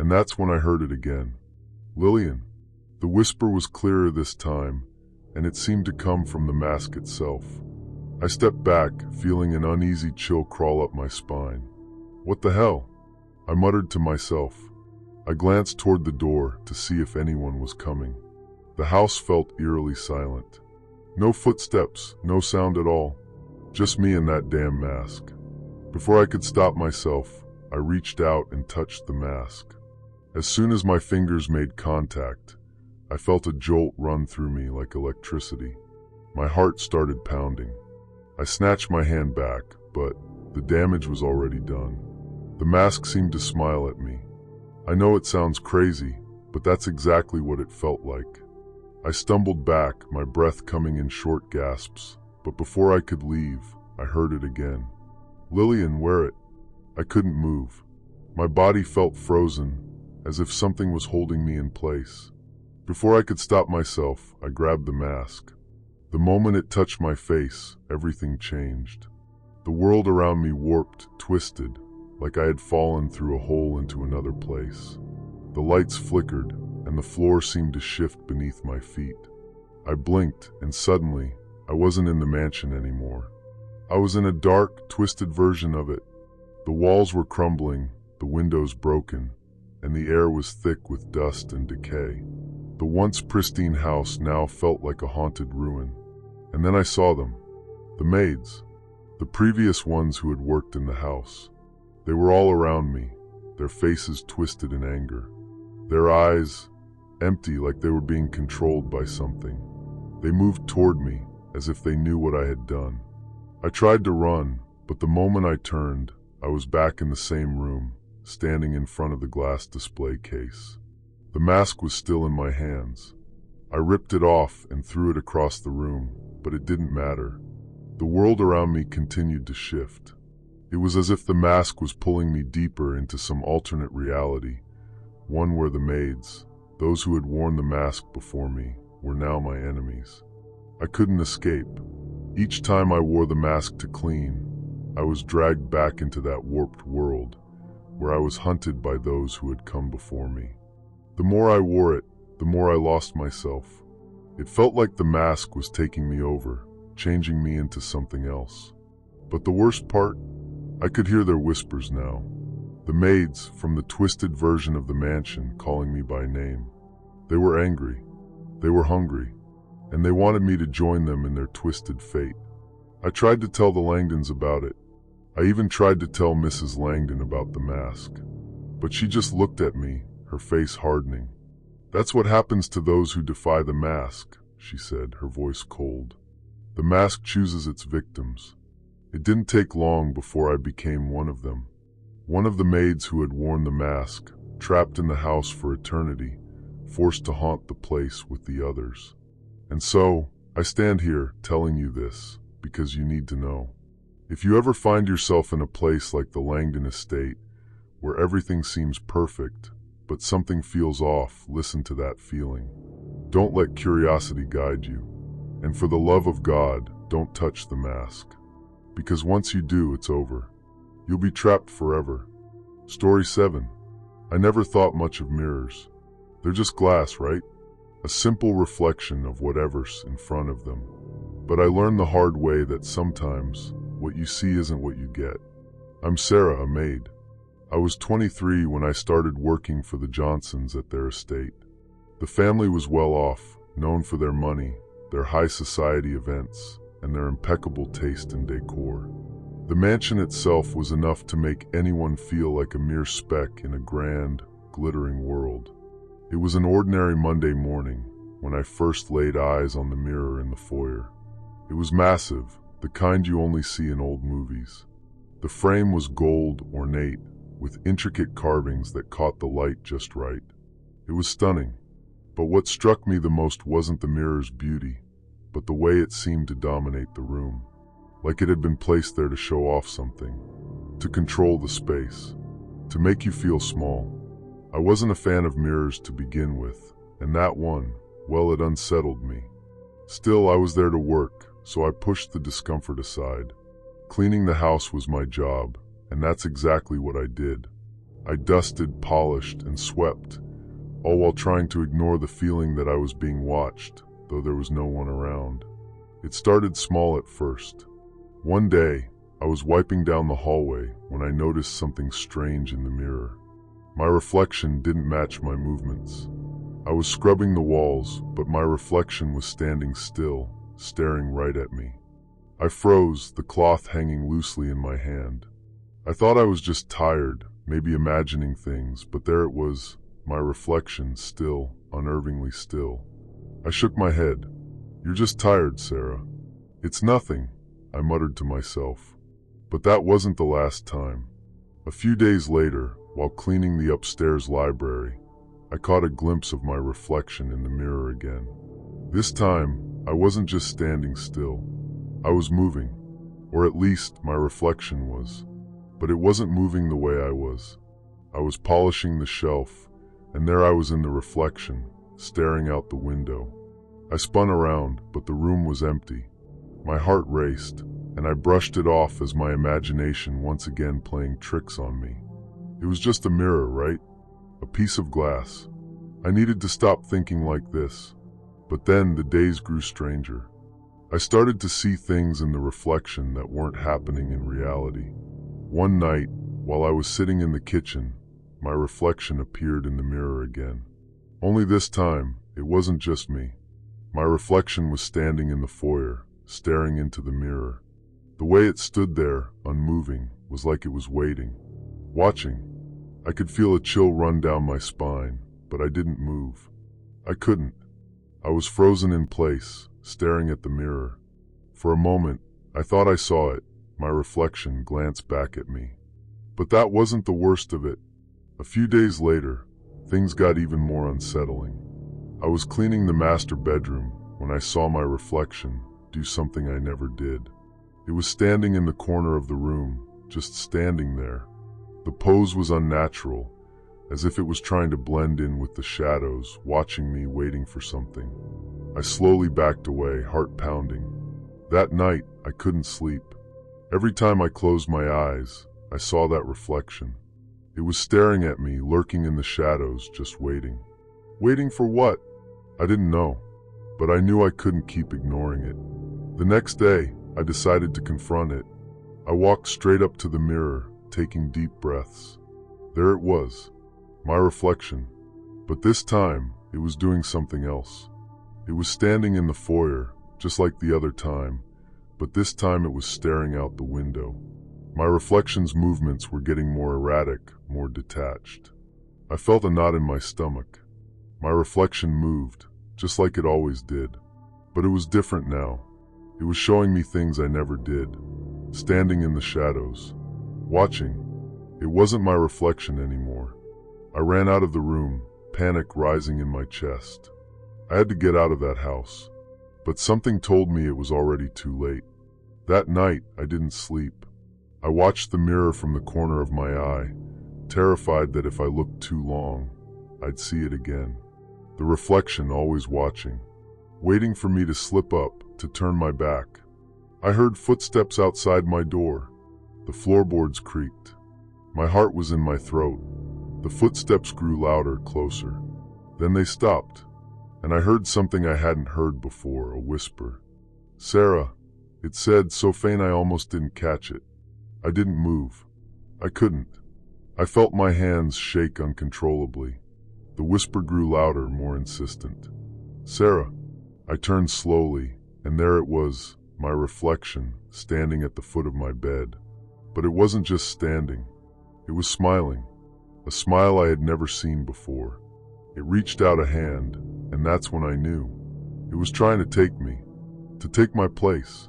Speaker 1: And that's when I heard it again. "Lillian." The whisper was clearer this time, and it seemed to come from the mask itself. I stepped back, feeling an uneasy chill crawl up my spine. "What the hell?" I muttered to myself. I glanced toward the door to see if anyone was coming. The house felt eerily silent. No footsteps, no sound at all. Just me and that damn mask. Before I could stop myself, I reached out and touched the mask. As soon as my fingers made contact, I felt a jolt run through me like electricity. My heart started pounding. I snatched my hand back, but the damage was already done. The mask seemed to smile at me. I know it sounds crazy, but that's exactly what it felt like. I stumbled back, my breath coming in short gasps, but before I could leave, I heard it again. "Lillian, wear it." I couldn't move. My body felt frozen, as if something was holding me in place. Before I could stop myself, I grabbed the mask. The moment it touched my face, everything changed. The world around me warped, twisted, like I had fallen through a hole into another place. The lights flickered, and the floor seemed to shift beneath my feet. I blinked, and suddenly, I wasn't in the mansion anymore. I was in a dark, twisted version of it. The walls were crumbling, the windows broken, and the air was thick with dust and decay. The once pristine house now felt like a haunted ruin. And then I saw them. The maids. The previous ones who had worked in the house. They were all around me, their faces twisted in anger. Their eyes empty, like they were being controlled by something. They moved toward me, as if they knew what I had done. I tried to run, but the moment I turned, I was back in the same room, standing in front of the glass display case. The mask was still in my hands. I ripped it off and threw it across the room, but it didn't matter. The world around me continued to shift. It was as if the mask was pulling me deeper into some alternate reality, one where the maids, those who had worn the mask before me, were now my enemies. I couldn't escape. Each time I wore the mask to clean, I was dragged back into that warped world, where I was hunted by those who had come before me. The more I wore it, the more I lost myself. It felt like the mask was taking me over, changing me into something else. But the worst part? I could hear their whispers now. The maids from the twisted version of the mansion calling me by name. They were angry. They were hungry. And they wanted me to join them in their twisted fate. I tried to tell the Langdons about it. I even tried to tell Mrs. Langdon about the mask. But she just looked at me, her face hardening. "That's what happens to those who defy the mask," she said, her voice cold. "The mask chooses its victims." It didn't take long before I became one of them. One of the maids who had worn the mask, trapped in the house for eternity, forced to haunt the place with the others. And so, I stand here telling you this, because you need to know. If you ever find yourself in a place like the Langdon estate, where everything seems perfect, but something feels off, listen to that feeling. Don't let curiosity guide you. And for the love of God, don't touch the mask. Because once you do, it's over. You'll be trapped forever. Story 7. I never thought much of mirrors. They're just glass, right? A simple reflection of whatever's in front of them. But I learned the hard way that sometimes what you see isn't what you get. I'm Sarah, a maid. I was 23 when I started working for the Johnsons at their estate. The family was well off, known for their money, their high society events, and their impeccable taste in decor. The mansion itself was enough to make anyone feel like a mere speck in a grand, glittering world. It was an ordinary Monday morning when I first laid eyes on the mirror in the foyer. It was massive, the kind you only see in old movies. The frame was gold, ornate, with intricate carvings that caught the light just right. It was stunning, but what struck me the most wasn't the mirror's beauty, but the way it seemed to dominate the room. Like it had been placed there to show off something, to control the space, to make you feel small. I wasn't a fan of mirrors to begin with, and that one, well, it unsettled me. Still, I was there to work, so I pushed the discomfort aside. Cleaning the house was my job, and that's exactly what I did. I dusted, polished, and swept, all while trying to ignore the feeling that I was being watched, though there was no one around. It started small at first. One day, I was wiping down the hallway when I noticed something strange in the mirror. My reflection didn't match my movements. I was scrubbing the walls, but my reflection was standing still, staring right at me. I froze, the cloth hanging loosely in my hand. I thought I was just tired, maybe imagining things, but there it was, my reflection, still, unnervingly still. I shook my head. "You're just tired, Sarah." "It's nothing," I muttered to myself. But that wasn't the last time. A few days later, while cleaning the upstairs library, I caught a glimpse of my reflection in the mirror again. This time, I wasn't just standing still. I was moving, or at least my reflection was. But it wasn't moving the way I was. I was polishing the shelf, and there I was in the reflection, staring out the window. I spun around, but the room was empty. My heart raced, and I brushed it off as my imagination once again playing tricks on me. It was just a mirror, right? A piece of glass. I needed to stop thinking like this. But then the days grew stranger. I started to see things in the reflection that weren't happening in reality. One night, while I was sitting in the kitchen, my reflection appeared in the mirror again. Only this time, it wasn't just me. My reflection was standing in the foyer, staring into the mirror. The way it stood there, unmoving, was like it was waiting, watching. I could feel a chill run down my spine, but I didn't move. I couldn't. I was frozen in place, staring at the mirror. For a moment, I thought I saw it, my reflection glance back at me. But that wasn't the worst of it. A few days later, things got even more unsettling. I was cleaning the master bedroom when I saw my reflection do something I never did. It was standing in the corner of the room, just standing there. The pose was unnatural, as if it was trying to blend in with the shadows, watching me, waiting for something. I slowly backed away, heart pounding. That night, I couldn't sleep. Every time I closed my eyes, I saw that reflection. It was staring at me, lurking in the shadows, just waiting. Waiting for what? I didn't know, but I knew I couldn't keep ignoring it. The next day, I decided to confront it. I walked straight up to the mirror, taking deep breaths. There it was, my reflection. But this time, it was doing something else. It was standing in the foyer, just like the other time, but this time it was staring out the window. My reflection's movements were getting more erratic, more detached. I felt a knot in my stomach. My reflection moved, just like it always did. But it was different now. It was showing me things I never did. Standing in the shadows. Watching. It wasn't my reflection anymore. I ran out of the room, panic rising in my chest. I had to get out of that house. But something told me it was already too late. That night, I didn't sleep. I watched the mirror from the corner of my eye, terrified that if I looked too long, I'd see it again. The reflection always watching, waiting for me to slip up, to turn my back. I heard footsteps outside my door. The floorboards creaked. My heart was in my throat. The footsteps grew louder, closer. Then they stopped, and I heard something I hadn't heard before, a whisper. "Sarah," it said, so faint I almost didn't catch it. I didn't move. I couldn't. I felt my hands shake uncontrollably. The whisper grew louder, more insistent. "Sarah." I turned slowly, and there it was, my reflection, standing at the foot of my bed. But it wasn't just standing. It was smiling, a smile I had never seen before. It reached out a hand, and that's when I knew. It was trying to take me, to take my place.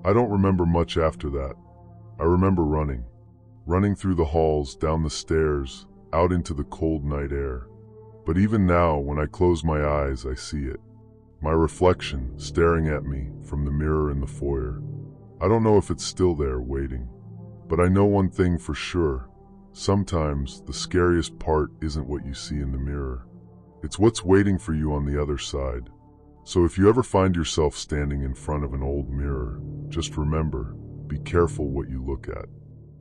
Speaker 1: I don't remember much after that. I remember running through the halls, down the stairs, out into the cold night air. But even now, when I close my eyes, I see it. My reflection staring at me from the mirror in the foyer. I don't know if it's still there, waiting. But I know one thing for sure. Sometimes the scariest part isn't what you see in the mirror. It's what's waiting for you on the other side. So if you ever find yourself standing in front of an old mirror, just remember, be careful what you look at.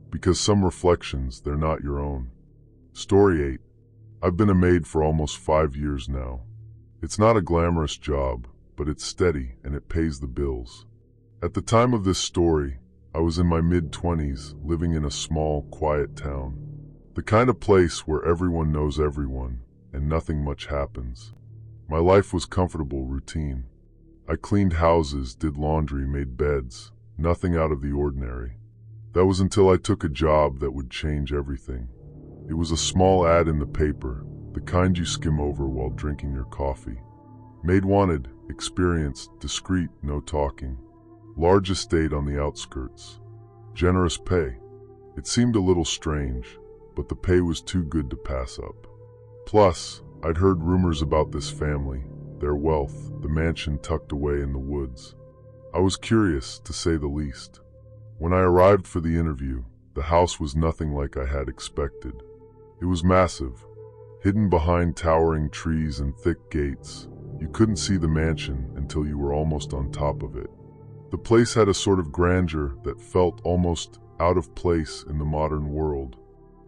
Speaker 1: Because some reflections, they're not your own. Story 8. I've been a maid for almost 5 years now. It's not a glamorous job, but it's steady and it pays the bills. At the time of this story, I was in my mid-20s, living in a small, quiet town. The kind of place where everyone knows everyone, and nothing much happens. My life was comfortable, routine. I cleaned houses, did laundry, made beds, nothing out of the ordinary. That was until I took a job that would change everything. It was a small ad in the paper, the kind you skim over while drinking your coffee. Maid wanted, experienced, discreet, no talking. Large estate on the outskirts. Generous pay. It seemed a little strange, but the pay was too good to pass up. Plus, I'd heard rumors about this family, their wealth, the mansion tucked away in the woods. I was curious, to say the least. When I arrived for the interview, the house was nothing like I had expected. It was massive, hidden behind towering trees and thick gates. You couldn't see the mansion until you were almost on top of it. The place had a sort of grandeur that felt almost out of place in the modern world.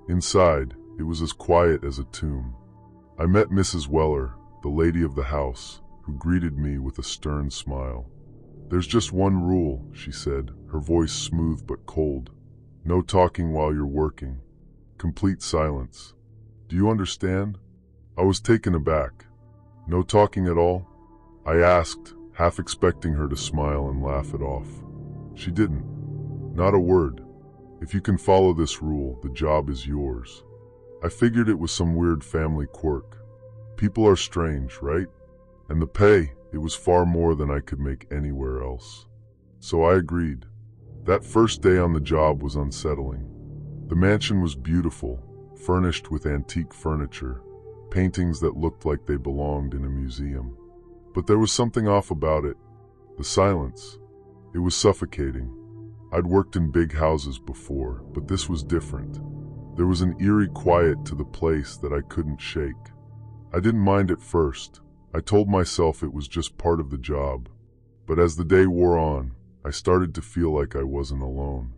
Speaker 1: Inside, it was as quiet as a tomb. I met Mrs. Weller, the lady of the house, who greeted me with a stern smile. "There's just one rule," she said, her voice smooth but cold. "No talking while you're working. Complete silence. Do you understand?" I was taken aback. "No talking at all?" I asked, half expecting her to smile and laugh it off. She didn't. "Not a word. If you can follow this rule, the job is yours." I figured it was some weird family quirk. People are strange, right? And the pay, it was far more than I could make anywhere else. So I agreed. That first day on the job was unsettling. The mansion was beautiful, furnished with antique furniture, paintings that looked like they belonged in a museum. But there was something off about it. The silence. It was suffocating. I'd worked in big houses before, but this was different. There was an eerie quiet to the place that I couldn't shake. I didn't mind at first. I told myself it was just part of the job. But as the day wore on, I started to feel like I wasn't alone.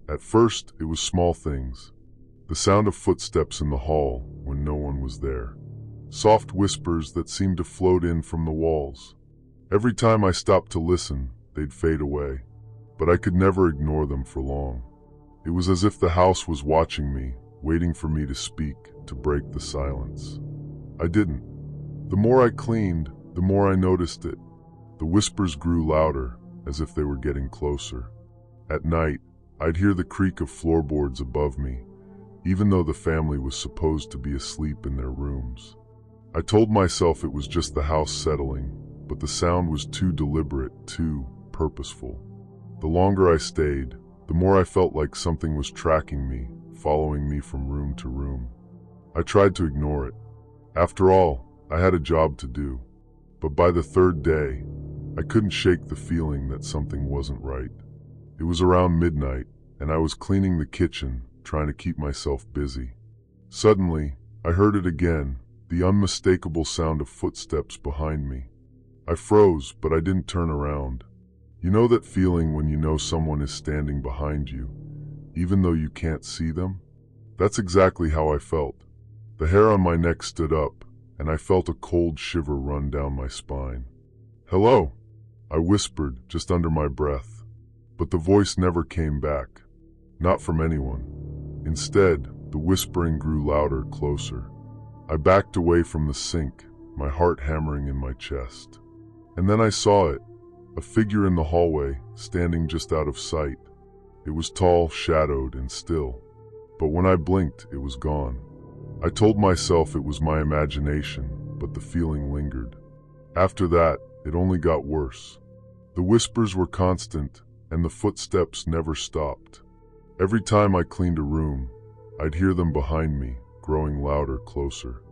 Speaker 1: At first, it was small things. The sound of footsteps in the hall when no one was there. Soft whispers that seemed to float in from the walls. Every time I stopped to listen, they'd fade away. But I could never ignore them for long. It was as if the house was watching me, waiting for me to speak, to break the silence. I didn't. The more I cleaned, the more I noticed it. The whispers grew louder, as if they were getting closer. At night, I'd hear the creak of floorboards above me, even though the family was supposed to be asleep in their rooms. I told myself it was just the house settling, but the sound was too deliberate, too purposeful. The longer I stayed, the more I felt like something was tracking me, following me from room to room. I tried to ignore it. After all, I had a job to do. But by the third day, I couldn't shake the feeling that something wasn't right. It was around midnight, and I was cleaning the kitchen, trying to keep myself busy. Suddenly, I heard it again, the unmistakable sound of footsteps behind me. I froze, but I didn't turn around. You know that feeling when you know someone is standing behind you, even though you can't see them? That's exactly how I felt. The hair on my neck stood up, and I felt a cold shiver run down my spine. "Hello," I whispered just under my breath, but the voice never came back. Not from anyone. Instead, the whispering grew louder, closer. I backed away from the sink, my heart hammering in my chest. And then I saw it. A figure in the hallway, standing just out of sight. It was tall, shadowed, and still. But when I blinked, it was gone. I told myself it was my imagination, but the feeling lingered. After that, it only got worse. The whispers were constant, and the footsteps never stopped. Every time I cleaned a room, I'd hear them behind me, growing louder, closer.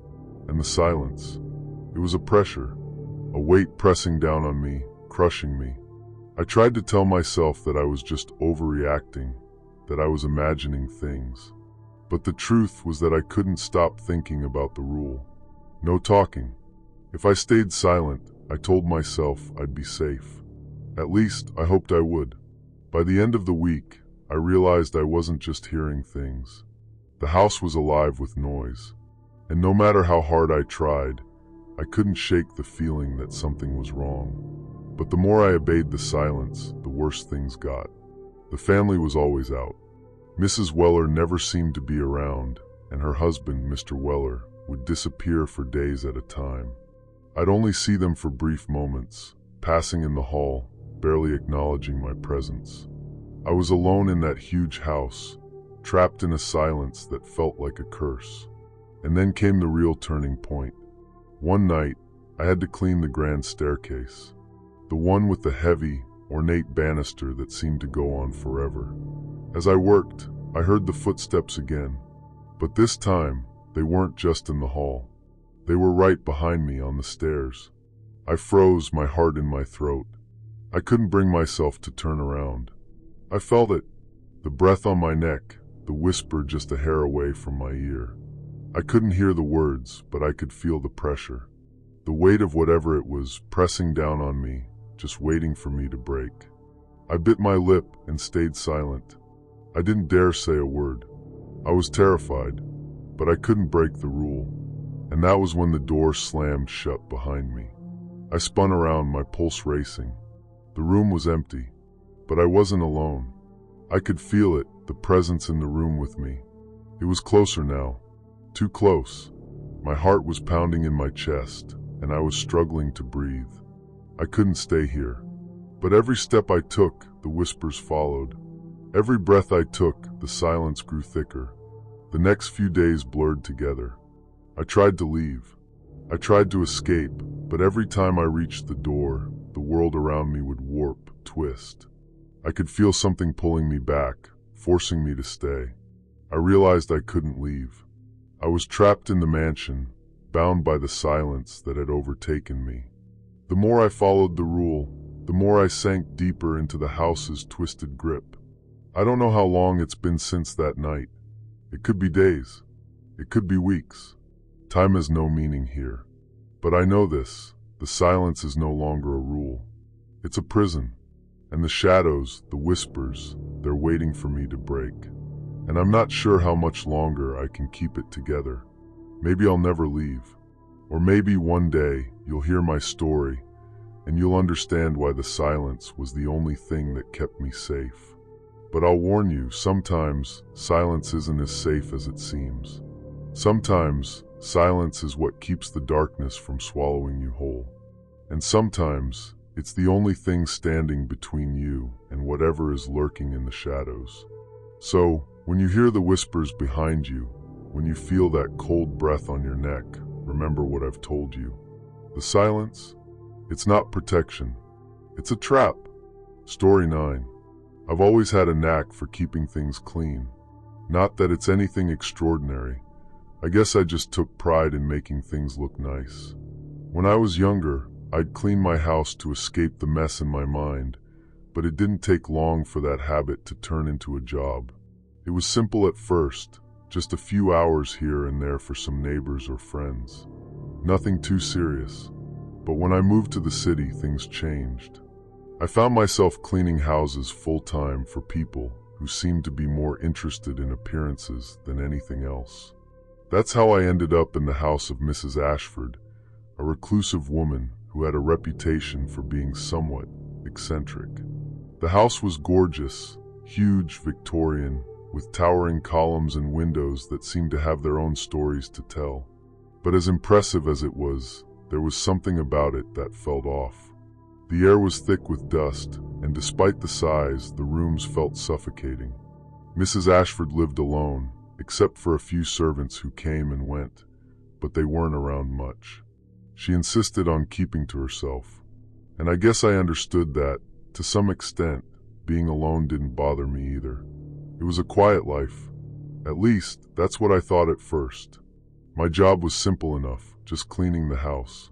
Speaker 1: And the silence. It was a pressure, a weight pressing down on me, crushing me. I tried to tell myself that I was just overreacting, that I was imagining things. But the truth was that I couldn't stop thinking about the rule. No talking. If I stayed silent, I told myself I'd be safe. At least, I hoped I would. By the end of the week, I realized I wasn't just hearing things. The house was alive with noise. And no matter how hard I tried, I couldn't shake the feeling that something was wrong. But the more I obeyed the silence, the worse things got. The family was always out. Mrs. Weller never seemed to be around, and her husband, Mr. Weller, would disappear for days at a time. I'd only see them for brief moments, passing in the hall, barely acknowledging my presence. I was alone in that huge house, trapped in a silence that felt like a curse. And then came the real turning point. One night, I had to clean the grand staircase, the one with the heavy, ornate banister that seemed to go on forever. As I worked, I heard the footsteps again, but this time, they weren't just in the hall. They were right behind me on the stairs. I froze, my heart in my throat. I couldn't bring myself to turn around. I felt it, the breath on my neck, the whisper just a hair away from my ear. I couldn't hear the words, but I could feel the pressure. The weight of whatever it was pressing down on me, just waiting for me to break. I bit my lip and stayed silent. I didn't dare say a word. I was terrified, but I couldn't break the rule. And that was when the door slammed shut behind me. I spun around, my pulse racing. The room was empty, but I wasn't alone. I could feel it, the presence in the room with me. It was closer now, too close. My heart was pounding in my chest, and I was struggling to breathe. I couldn't stay here. But every step I took, the whispers followed. Every breath I took, the silence grew thicker. The next few days blurred together. I tried to leave. I tried to escape, but every time I reached the door, the world around me would warp, twist. I could feel something pulling me back, forcing me to stay. I realized I couldn't leave. I was trapped in the mansion, bound by the silence that had overtaken me. The more I followed the rule, the more I sank deeper into the house's twisted grip. I don't know how long it's been since that night. It could be days. It could be weeks. Time has no meaning here. But I know this, the silence is no longer a rule. It's a prison. And the shadows, the whispers, they're waiting for me to break. And I'm not sure how much longer I can keep it together. Maybe I'll never leave. Or maybe one day you'll hear my story and you'll understand why the silence was the only thing that kept me safe. But I'll warn you, sometimes silence isn't as safe as it seems. Sometimes silence is what keeps the darkness from swallowing you whole. And sometimes it's the only thing standing between you and whatever is lurking in the shadows. So, when you hear the whispers behind you, when you feel that cold breath on your neck, remember what I've told you. The silence? It's not protection. It's a trap. Story 9. I've always had a knack for keeping things clean. Not that it's anything extraordinary. I guess I just took pride in making things look nice. When I was younger, I'd clean my house to escape the mess in my mind, but it didn't take long for that habit to turn into a job. It was simple at first, just a few hours here and there for some neighbors or friends. Nothing too serious. But when I moved to the city, things changed. I found myself cleaning houses full-time for people who seemed to be more interested in appearances than anything else. That's how I ended up in the house of Mrs. Ashford, a reclusive woman who had a reputation for being somewhat eccentric. The house was gorgeous, huge, Victorian, with towering columns and windows that seemed to have their own stories to tell. But as impressive as it was, there was something about it that felt off. The air was thick with dust, and despite the size, the rooms felt suffocating. Mrs. Ashford lived alone, except for a few servants who came and went, but they weren't around much. She insisted on keeping to herself, and I guess I understood that, to some extent, being alone didn't bother me either. It was a quiet life. At least, that's what I thought at first. My job was simple enough, just cleaning the house.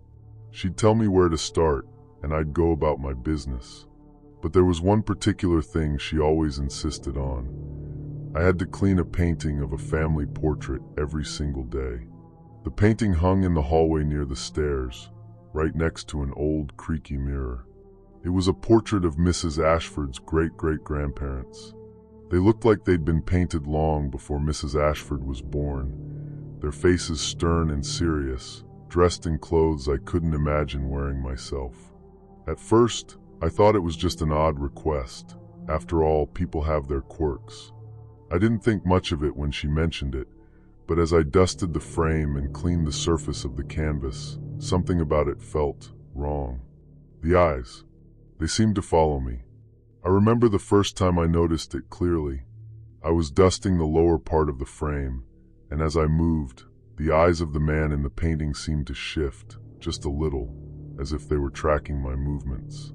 Speaker 1: She'd tell me where to start, and I'd go about my business. But there was one particular thing she always insisted on. I had to clean a painting of a family portrait every single day. The painting hung in the hallway near the stairs, right next to an old, creaky mirror. It was a portrait of Mrs. Ashford's great-great-grandparents. They looked like they'd been painted long before Mrs. Ashford was born, their faces stern and serious, dressed in clothes I couldn't imagine wearing myself. At first, I thought it was just an odd request. After all, people have their quirks. I didn't think much of it when she mentioned it, but as I dusted the frame and cleaned the surface of the canvas, something about it felt wrong. The eyes. They seemed to follow me. I remember the first time I noticed it clearly. I was dusting the lower part of the frame, and as I moved, the eyes of the man in the painting seemed to shift, just a little, as if they were tracking my movements.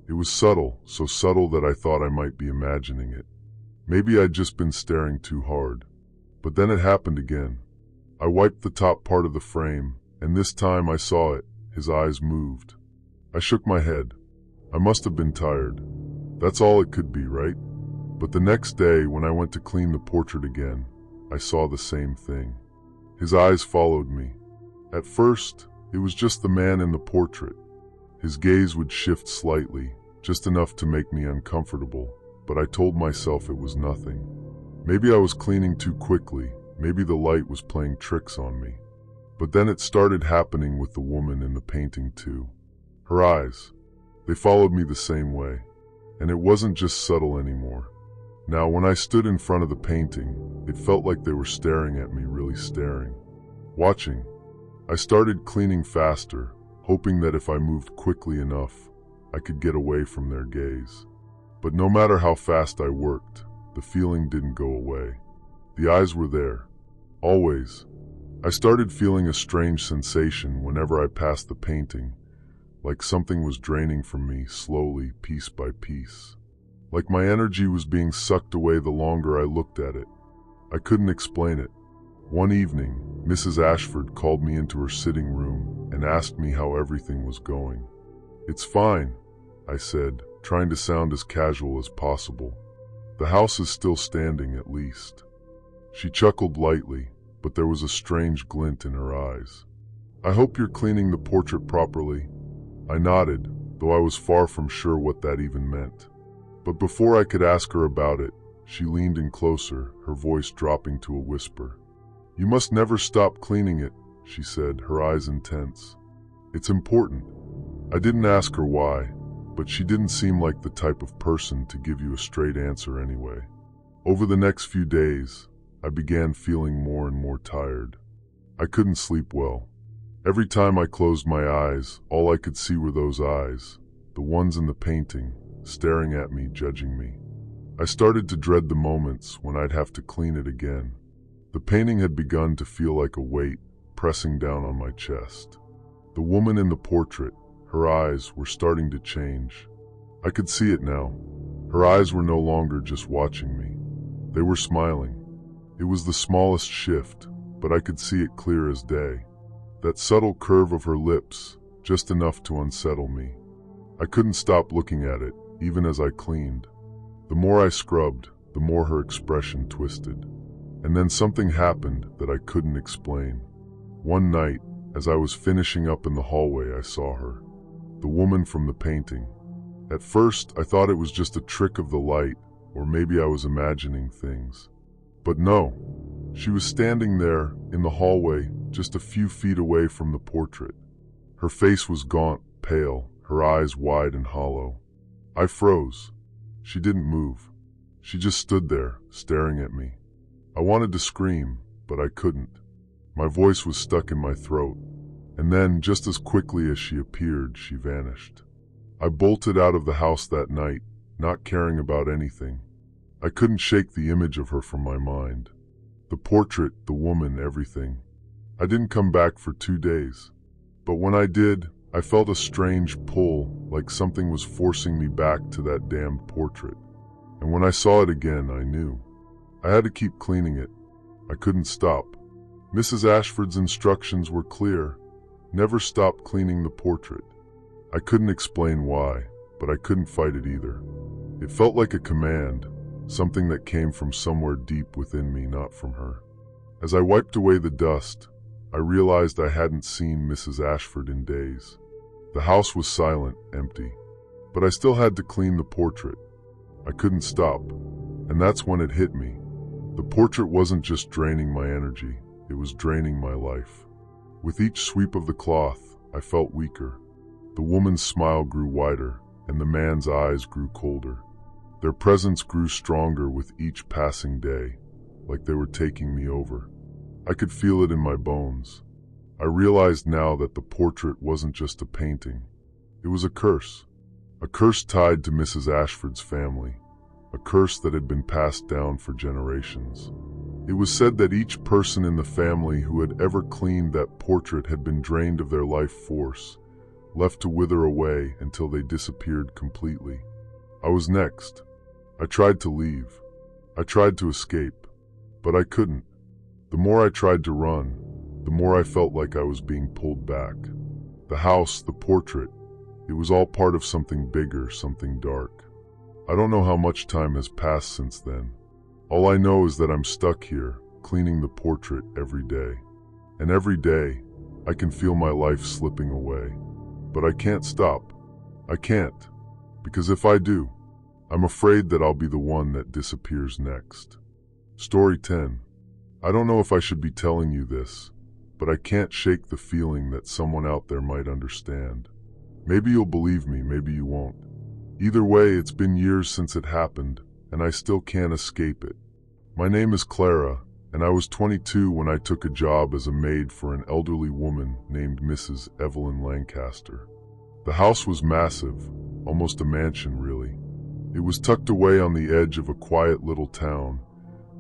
Speaker 1: It was subtle, so subtle that I thought I might be imagining it. Maybe I'd just been staring too hard. But then it happened again. I wiped the top part of the frame, and this time I saw it. His eyes moved. I shook my head. I must have been tired. That's all it could be, right? But the next day, when I went to clean the portrait again, I saw the same thing. His eyes followed me. At first, it was just the man in the portrait. His gaze would shift slightly, just enough to make me uncomfortable, but I told myself it was nothing. Maybe I was cleaning too quickly, maybe the light was playing tricks on me. But then it started happening with the woman in the painting too. Her eyes. They followed me the same way. And it wasn't just subtle anymore. Now, when I stood in front of the painting, it felt like they were staring at me, really staring. Watching. I started cleaning faster, hoping that if I moved quickly enough, I could get away from their gaze. But no matter how fast I worked, the feeling didn't go away. The eyes were there. Always. I started feeling a strange sensation whenever I passed the painting, like something was draining from me slowly, piece by piece. Like my energy was being sucked away the longer I looked at it. I couldn't explain it. One evening, Mrs. Ashford called me into her sitting room and asked me how everything was going. "It's fine," I said, trying to sound as casual as possible. "The house is still standing, at least." She chuckled lightly, but there was a strange glint in her eyes. "I hope you're cleaning the portrait properly." I nodded, though I was far from sure what that even meant. But before I could ask her about it, she leaned in closer, her voice dropping to a whisper. "You must never stop cleaning it," she said, her eyes intense. "It's important." I didn't ask her why, but she didn't seem like the type of person to give you a straight answer anyway. Over the next few days, I began feeling more and more tired. I couldn't sleep well. Every time I closed my eyes, all I could see were those eyes, the ones in the painting, staring at me, judging me. I started to dread the moments when I'd have to clean it again. The painting had begun to feel like a weight pressing down on my chest. The woman in the portrait, her eyes were starting to change. I could see it now. Her eyes were no longer just watching me. They were smiling. It was the smallest shift, but I could see it clear as day. That subtle curve of her lips, just enough to unsettle me. I couldn't stop looking at it, even as I cleaned. The more I scrubbed, the more her expression twisted. And then something happened that I couldn't explain. One night, as I was finishing up in the hallway, I saw her. The woman from the painting. At first, I thought it was just a trick of the light, or maybe I was imagining things. But no, she was standing there in the hallway, just a few feet away from the portrait. Her face was gaunt, pale, her eyes wide and hollow. I froze. She didn't move. She just stood there, staring at me. I wanted to scream, but I couldn't. My voice was stuck in my throat. And then, just as quickly as she appeared, she vanished. I bolted out of the house that night, not caring about anything. I couldn't shake the image of her from my mind. The portrait, the woman, everything. I didn't come back for 2 days. But when I did, I felt a strange pull, like something was forcing me back to that damned portrait. And when I saw it again, I knew. I had to keep cleaning it. I couldn't stop. Mrs. Ashford's instructions were clear. Never stop cleaning the portrait. I couldn't explain why, but I couldn't fight it either. It felt like a command, something that came from somewhere deep within me, not from her. As I wiped away the dust, I realized I hadn't seen Mrs. Ashford in days. The house was silent, empty. But I still had to clean the portrait. I couldn't stop. And that's when it hit me. The portrait wasn't just draining my energy, it was draining my life. With each sweep of the cloth, I felt weaker. The woman's smile grew wider, and the man's eyes grew colder. Their presence grew stronger with each passing day, like they were taking me over. I could feel it in my bones. I realized now that the portrait wasn't just a painting. It was a curse tied to Mrs. Ashford's family, a curse that had been passed down for generations. It was said that each person in the family who had ever cleaned that portrait had been drained of their life force, left to wither away until they disappeared completely. I was next. I tried to leave. I tried to escape, but I couldn't. The more I tried to run, the more I felt like I was being pulled back. The house, the portrait, it was all part of something bigger, something dark. I don't know how much time has passed since then. All I know is that I'm stuck here, cleaning the portrait every day. And every day, I can feel my life slipping away. But I can't stop. I can't. Because if I do, I'm afraid that I'll be the one that disappears next. Story 10. I don't know if I should be telling you this, but I can't shake the feeling that someone out there might understand. Maybe you'll believe me, maybe you won't. Either way, it's been years since it happened, and I still can't escape it. My name is Clara, and I was 22 when I took a job as a maid for an elderly woman named Mrs. Evelyn Lancaster. The house was massive, almost a mansion really. It was tucked away on the edge of a quiet little town,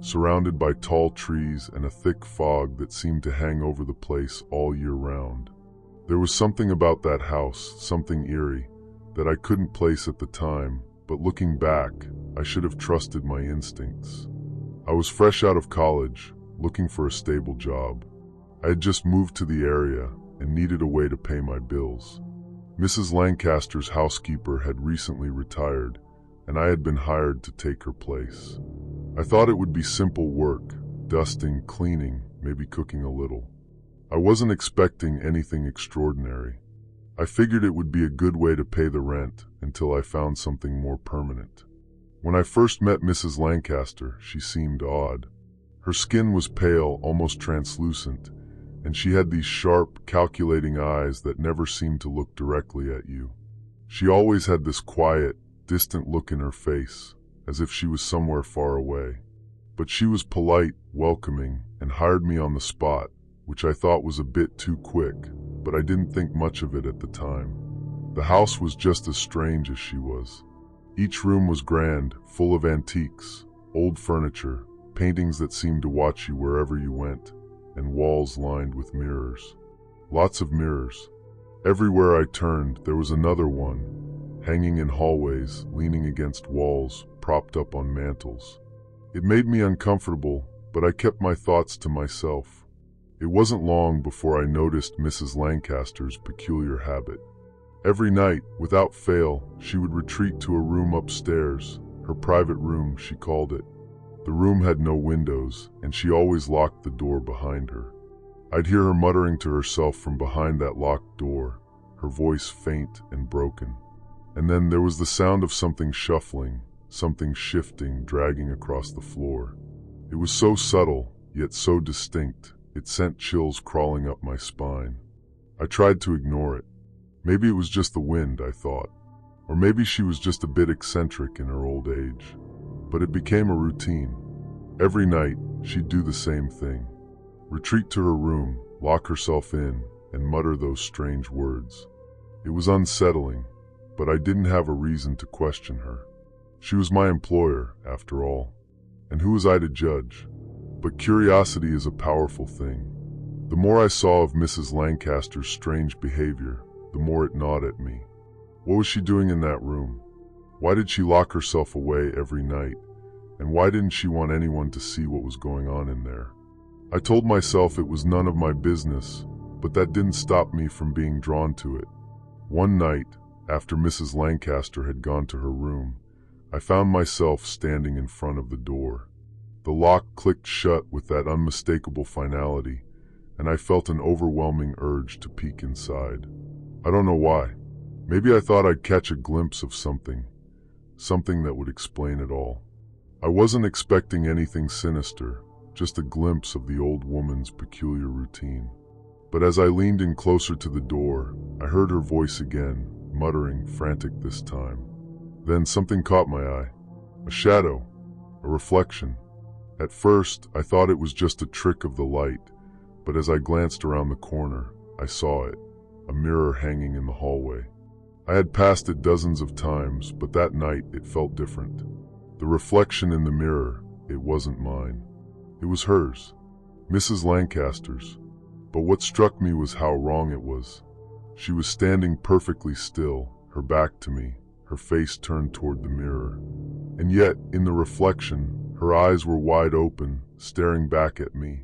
Speaker 1: surrounded by tall trees and a thick fog that seemed to hang over the place all year round. There was something about that house, something eerie, that I couldn't place at the time, but looking back, I should have trusted my instincts. I was fresh out of college, looking for a stable job. I had just moved to the area and needed a way to pay my bills. Mrs. Lancaster's housekeeper had recently retired, and I had been hired to take her place. I thought it would be simple work, dusting, cleaning, maybe cooking a little. I wasn't expecting anything extraordinary. I figured it would be a good way to pay the rent until I found something more permanent. When I first met Mrs. Lancaster, she seemed odd. Her skin was pale, almost translucent, and she had these sharp, calculating eyes that never seemed to look directly at you. She always had this quiet, distant look in her face, as if she was somewhere far away. But she was polite, welcoming, and hired me on the spot, which I thought was a bit too quick, but I didn't think much of it at the time. The house was just as strange as she was. Each room was grand, full of antiques, old furniture, paintings that seemed to watch you wherever you went, and walls lined with mirrors. Lots of mirrors. Everywhere I turned, there was another one, hanging in hallways, leaning against walls, propped up on mantels. It made me uncomfortable, but I kept my thoughts to myself. It wasn't long before I noticed Mrs. Lancaster's peculiar habit. Every night, without fail, she would retreat to a room upstairs, her private room, she called it. The room had no windows, and she always locked the door behind her. I'd hear her muttering to herself from behind that locked door, her voice faint and broken. And then there was the sound of something shuffling, something shifting, dragging across the floor. It was so subtle, yet so distinct, it sent chills crawling up my spine. I tried to ignore it. Maybe it was just the wind, I thought. Or maybe she was just a bit eccentric in her old age. But it became a routine. Every night, she'd do the same thing. Retreat to her room, lock herself in, and mutter those strange words. It was unsettling, but I didn't have a reason to question her. She was my employer, after all. And who was I to judge? But curiosity is a powerful thing. The more I saw of Mrs. Lancaster's strange behavior, the more it gnawed at me. What was she doing in that room? Why did she lock herself away every night? And why didn't she want anyone to see what was going on in there? I told myself it was none of my business, but that didn't stop me from being drawn to it. One night, after Mrs. Lancaster had gone to her room, I found myself standing in front of the door. The lock clicked shut with that unmistakable finality, and I felt an overwhelming urge to peek inside. I don't know why. Maybe I thought I'd catch a glimpse of something that would explain it all. I wasn't expecting anything sinister, just a glimpse of the old woman's peculiar routine. But as I leaned in closer to the door, I heard her voice again, muttering, frantic this time. Then something caught my eye. A shadow, a reflection. At first, I thought it was just a trick of the light, but as I glanced around the corner, I saw it, a mirror hanging in the hallway. I had passed it dozens of times, but that night it felt different. The reflection in the mirror, it wasn't mine. It was hers, Mrs. Lancaster's. But what struck me was how wrong it was. She was standing perfectly still, her back to me, her face turned toward the mirror. And yet, in the reflection, her eyes were wide open, staring back at me.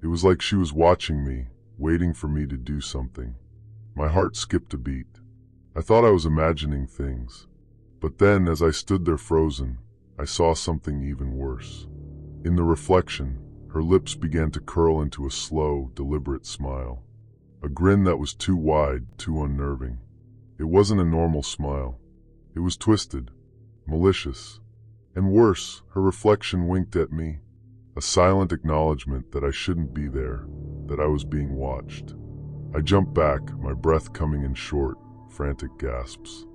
Speaker 1: It was like she was watching me, waiting for me to do something. My heart skipped a beat. I thought I was imagining things. But then, as I stood there frozen, I saw something even worse. In the reflection, her lips began to curl into a slow, deliberate smile. A grin that was too wide, too unnerving. It wasn't a normal smile. It was twisted, malicious. And worse, her reflection winked at me. A silent acknowledgement that I shouldn't be there, that I was being watched. I jumped back, my breath coming in short, frantic gasps.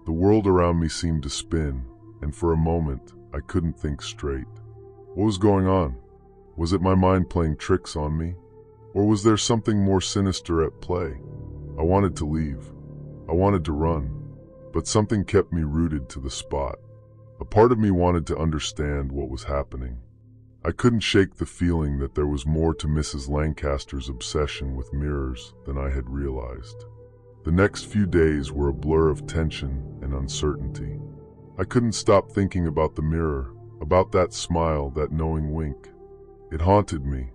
Speaker 1: The world around me seemed to spin, and for a moment, I couldn't think straight. What was going on? Was it my mind playing tricks on me? Or was there something more sinister at play? I wanted to leave. I wanted to run. But something kept me rooted to the spot. A part of me wanted to understand what was happening. I couldn't shake the feeling that there was more to Mrs. Lancaster's obsession with mirrors than I had realized. The next few days were a blur of tension and uncertainty. I couldn't stop thinking about the mirror, about that smile, that knowing wink. It haunted me,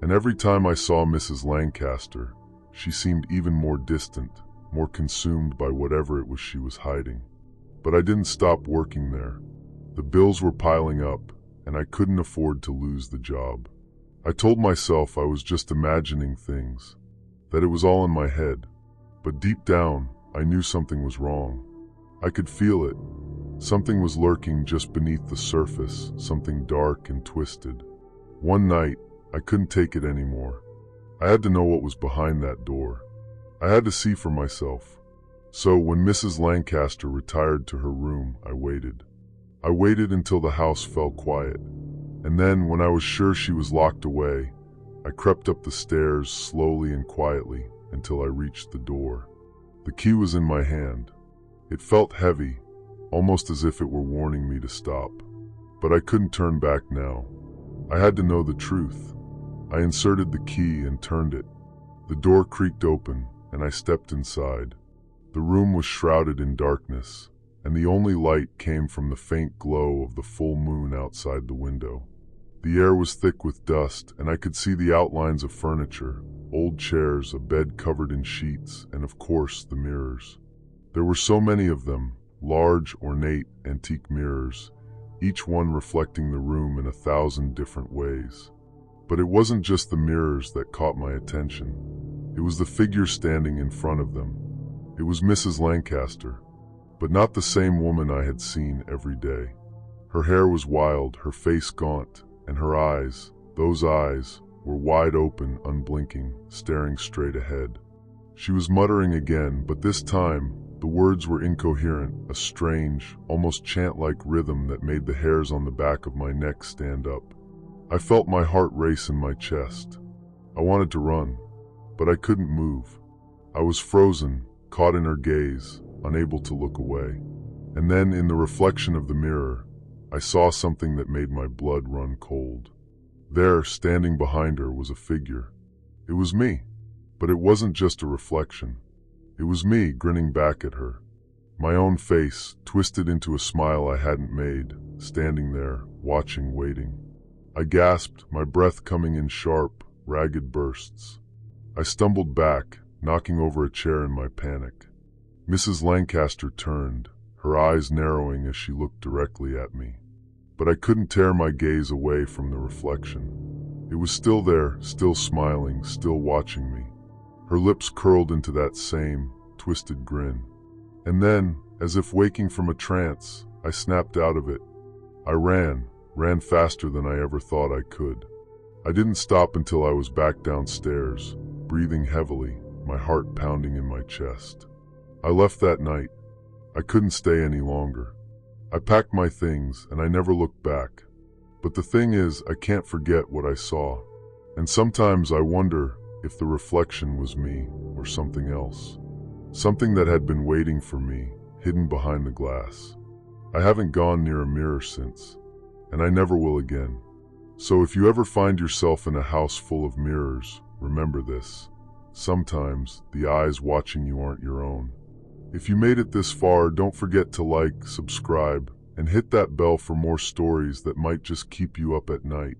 Speaker 1: and every time I saw Mrs. Lancaster, she seemed even more distant, more consumed by whatever it was she was hiding. But I didn't stop working there. The bills were piling up, and I couldn't afford to lose the job. I told myself I was just imagining things, that it was all in my head. But deep down, I knew something was wrong. I could feel it. Something was lurking just beneath the surface, something dark and twisted. One night, I couldn't take it anymore. I had to know what was behind that door. I had to see for myself. So when Mrs. Lancaster retired to her room, I waited. I waited until the house fell quiet. And then, when I was sure she was locked away, I crept up the stairs slowly and quietly until I reached the door. The key was in my hand. It felt heavy, almost as if it were warning me to stop. But I couldn't turn back now. I had to know the truth. I inserted the key and turned it. The door creaked open, and I stepped inside. The room was shrouded in darkness, and the only light came from the faint glow of the full moon outside the window. The air was thick with dust, and I could see the outlines of furniture, old chairs, a bed covered in sheets, and of course the mirrors. There were so many of them, large, ornate, antique mirrors, each one reflecting the room in 1,000 different ways. But it wasn't just the mirrors that caught my attention. It was the figure standing in front of them. It was Mrs. Lancaster, but not the same woman I had seen every day. Her hair was wild, her face gaunt, and her eyes, those eyes, were wide open, unblinking, staring straight ahead. She was muttering again, but this time, the words were incoherent, a strange, almost chant-like rhythm that made the hairs on the back of my neck stand up. I felt my heart race in my chest. I wanted to run, but I couldn't move. I was frozen, caught in her gaze, unable to look away. And then, in the reflection of the mirror, I saw something that made my blood run cold. There, standing behind her, was a figure. It was me, but it wasn't just a reflection. It was me, grinning back at her. My own face, twisted into a smile I hadn't made, standing there, watching, waiting. I gasped, my breath coming in sharp, ragged bursts. I stumbled back, knocking over a chair in my panic. Mrs. Lancaster turned, her eyes narrowing as she looked directly at me. But I couldn't tear my gaze away from the reflection. It was still there, still smiling, still watching me. Her lips curled into that same, twisted grin. And then, as if waking from a trance, I snapped out of it. I ran faster than I ever thought I could. I didn't stop until I was back downstairs, breathing heavily, my heart pounding in my chest. I left that night. I couldn't stay any longer. I packed my things, and I never looked back. But the thing is, I can't forget what I saw. And sometimes I wonder if the reflection was me or something else. Something that had been waiting for me, hidden behind the glass. I haven't gone near a mirror since, and I never will again. So if you ever find yourself in a house full of mirrors, remember this. Sometimes the eyes watching you aren't your own. If you made it this far, don't forget to like, subscribe, and hit that bell for more stories that might just keep you up at night.